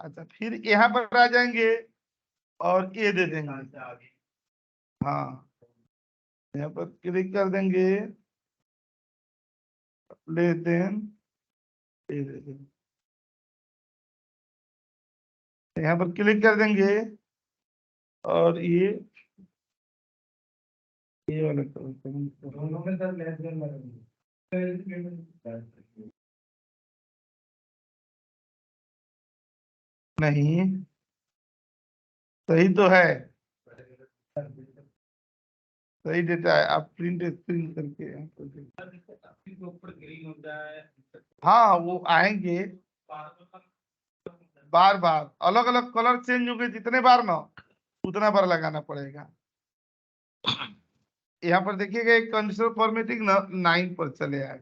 Speaker 1: अच्छा, फिर यहाँ पर आ जाएंगे और ये दे देंगे। हाँ, यहाँ पर क्लिक कर देंगे, ले देन, ये दे देंगे, यहाँ पर क्लिक कर देंगे और ये वाला नहीं, सही तो है, सही डेटा है। आप प्रिंट स्क्रीन करके यहाँ पर हाँ वो आएंगे बार बार, अलग अलग कलर चेंज होंगे जितने बार ना उतना बार लगाना पड़ेगा। यहाँ पर देखिएगा एक कंडीशनल फॉर्मेटिंग ना 9 पर चले आए।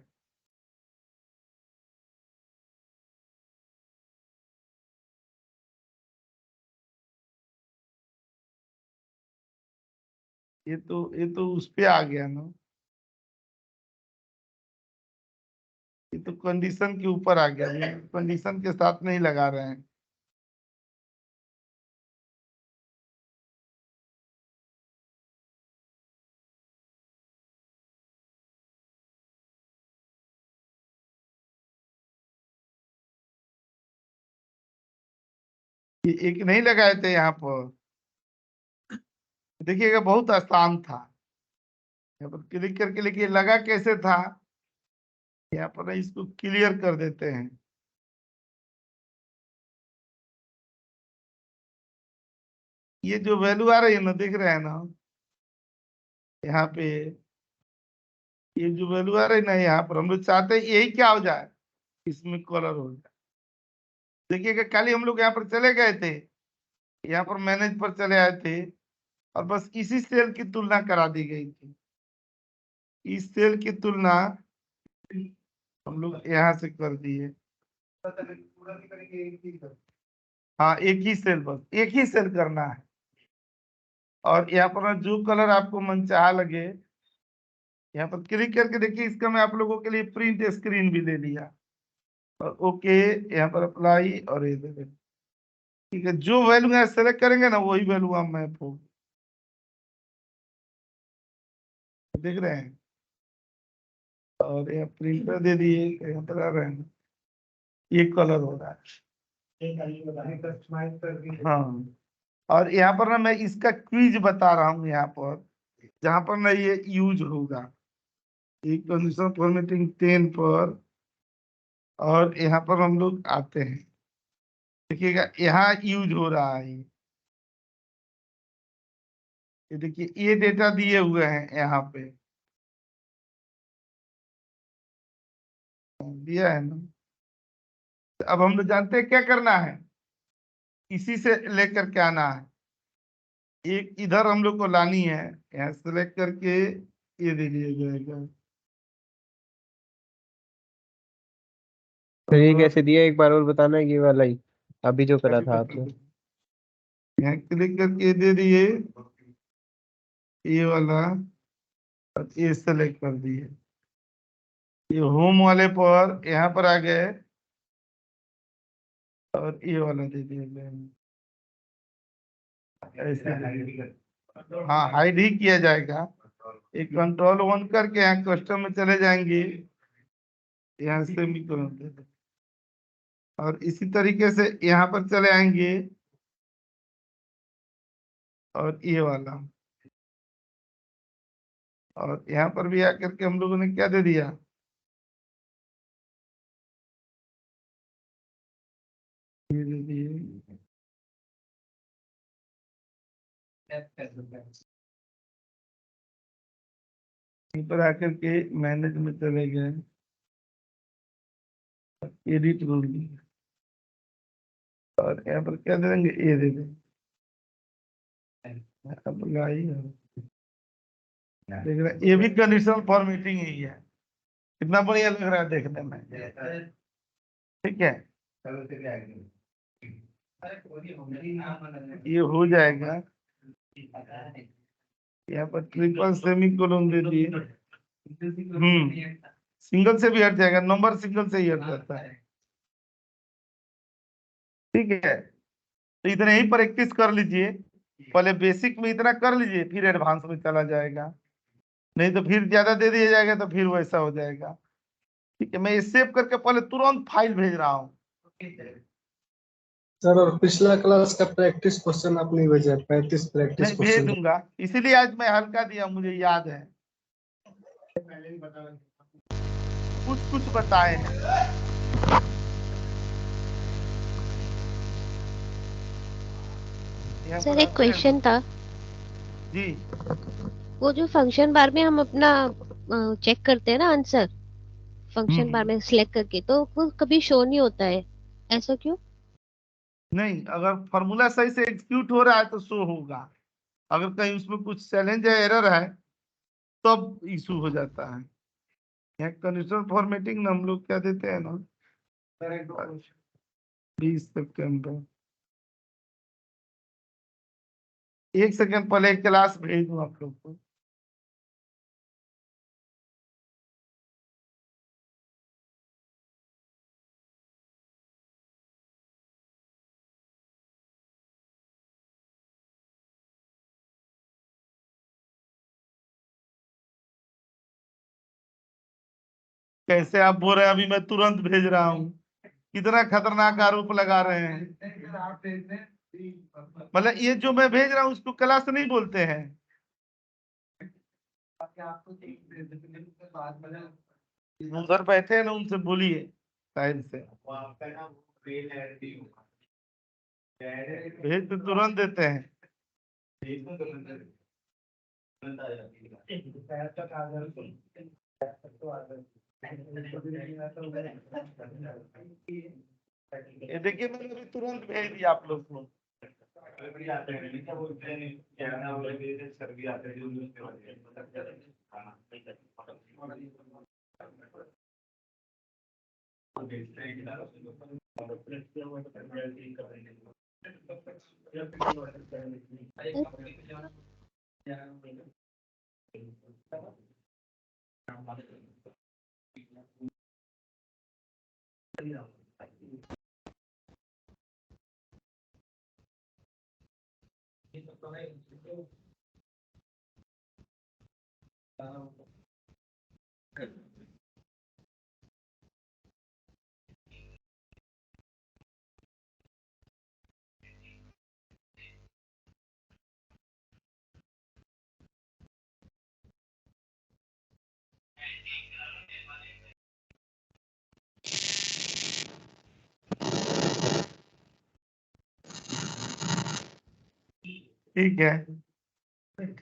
Speaker 1: ये तो उस पे आ गया ना, ये तो कंडीशन के ऊपर आ गया, कंडीशन के साथ नहीं लगा रहे हैं। ये एक नहीं लगाए थे यहाँ पर, देखिएगा बहुत आसान था। यहाँ पर क्लिक करके, लेकिन लगा कैसे था, यहाँ पर इसको क्लियर कर देते हैं। ये जो वैल्यू आ रही है ना, देख रहे हैं ना यहाँ पे, ये जो वैल्यू आ रही है ना यहाँ पर, हम लोग चाहते हैं यही क्या हो जाए, इसमें कलर हो जाए। देखिएगा कल हम लोग यहाँ पर चले गए थे, यहाँ पर मैनेज पर चले आए थे और बस इसी सेल की तुलना करा दी गई थी। इस सेल की तुलना हम लोग यहाँ से कर दिए। हाँ एक ही सेल, बस एक ही सेल करना है। और यहाँ पर जो कलर आपको मनचाहा लगे, यहाँ पर क्लिक करके देखिए। इसका मैं आप लोगों के लिए प्रिंट स्क्रीन भी ले लिया। और ओके, यहाँ पर अप्लाई और ये दे दें। ठीक है, जो वैल्यू यहाँ सेलेक्ट करेंगे ना वही वैल्यू आप मैप होगी। देख रहे हैं? और यहाँ प्रिंटर दे दिए, यहाँ पर आ रहे हैं, ये कलर हो रहा है। हाँ, और यहाँ पर ना मैं इसका क्विज बता रहा हूँ, यहाँ पर जहाँ पर ना ये यूज होगा, एक कंडीशन फॉर्मेटिंग 10 पर। और यहाँ पर हम लोग आते हैं, देखिएगा यहाँ यूज हो रहा है। ये देखिए, ये डेटा दिए हुए हैं यहाँ पे, दिया है ना। तो अब हम लोग जानते हैं क्या करना है, इसी से लेकर के आना है। एक इधर हम लोग को लानी है, यहाँ सेलेक्ट करके ये दे दिया जाएगा।
Speaker 3: फिर ये कैसे दिया, एक बार और बताना, ये वाला ही अभी जो करा था आपने।
Speaker 1: यहाँ क्लिक करके दे दिए ये वाला, और ये सेलेक्ट कर दिए। ये होम वाले पर यहाँ पर आ गए, और ये वाला दे दिए ऐसे। हाँ, हाइड ही किया जाएगा। एक कंट्रोल ऑन करके यहाँ कस्टम में चले जाएंगे, यहाँ से भी करेंगे। और इसी तरीके से यहाँ पर चले आएंगे, और ये वाला, और यहाँ पर भी आकर के हम लोगों ने क्या दे दिया, ये दे दिए। यहीं पर आकर के मैनेज में चले गए, एडिट रूल, और यहाँ पर क्या दे देंगे, ये दे देंगे अप्लाई। देख रहे, ये भी कंडीशनल फॉर्मेटिंग ही है। कितना बढ़िया लग रहा है देखने में, ठीक है। ये हो जाएगा। यहाँ पर ट्रिपल सेमी कोलन दे दिए। सिंगल से भी हट जाएगा, नंबर सिंगल से ही हट जाता है। ठीक है, तो इतना ही प्रैक्टिस कर लीजिए। पहले बेसिक में इतना कर लीजिए, फिर एडवांस में चला जाएगा। नहीं तो फिर ज्यादा दे दिया जाएगा तो फिर वैसा हो जाएगा। ठीक है, मैं ये सेव करके पहले तुरंत फाइल भेज रहा हूँ।
Speaker 2: सर, और पिछला क्लास का प्रैक्टिस क्वेश्चन आप नहीं भेजा, 35 प्रैक्टिस
Speaker 1: नहीं, भेज
Speaker 2: क्वेश्चन।
Speaker 1: दूंगा, इसीलिए आज मैं हल्का दिया, मुझे याद है। कुछ कुछ बताए हैं। यहाँ
Speaker 8: सर
Speaker 1: पर
Speaker 8: एक
Speaker 1: आते हैं
Speaker 8: क्वेश्चन था,
Speaker 1: जी।
Speaker 8: वो जो फंक्शन बार में हम अपना चेक करते हैं ना आंसर, फंक्शन बार
Speaker 1: हम्म।
Speaker 8: में सिलेक्ट करके, तो वो कभी शो नहीं होता है, ऐसा क्यों?
Speaker 1: नहीं, अगर फॉर्मूला सही से एग्जीक्यूट हो रहा है तो शो होगा। अगर कहीं उसमें कुछ चैलेंज है, एरर है, तब इशू हो जाता है। यहाँ कंडीशनल फॉर्मेटिंग हम लोग क्या देते हैं ना, 20 सितंबर। एक सेकंड, पहले एक क्लास भेज दूं आप लोग को। कैसे आप बोल रहे हैं, अभी मैं तुरंत भेज रहा हूँ। कितना खतरनाक आरोप लगा रहे हैं। मतलब ये जो मैं भेज रहा हूँ उसको क्लास नहीं बोलते हैं। उधर बैठे हैं ना, उनसे बोलिए साहिल से, भेज तो तुरंत देते हैं। ये देखिए, मैंने अभी तुरंत भेज दिया आप लोग को।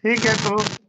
Speaker 1: ठीक है तो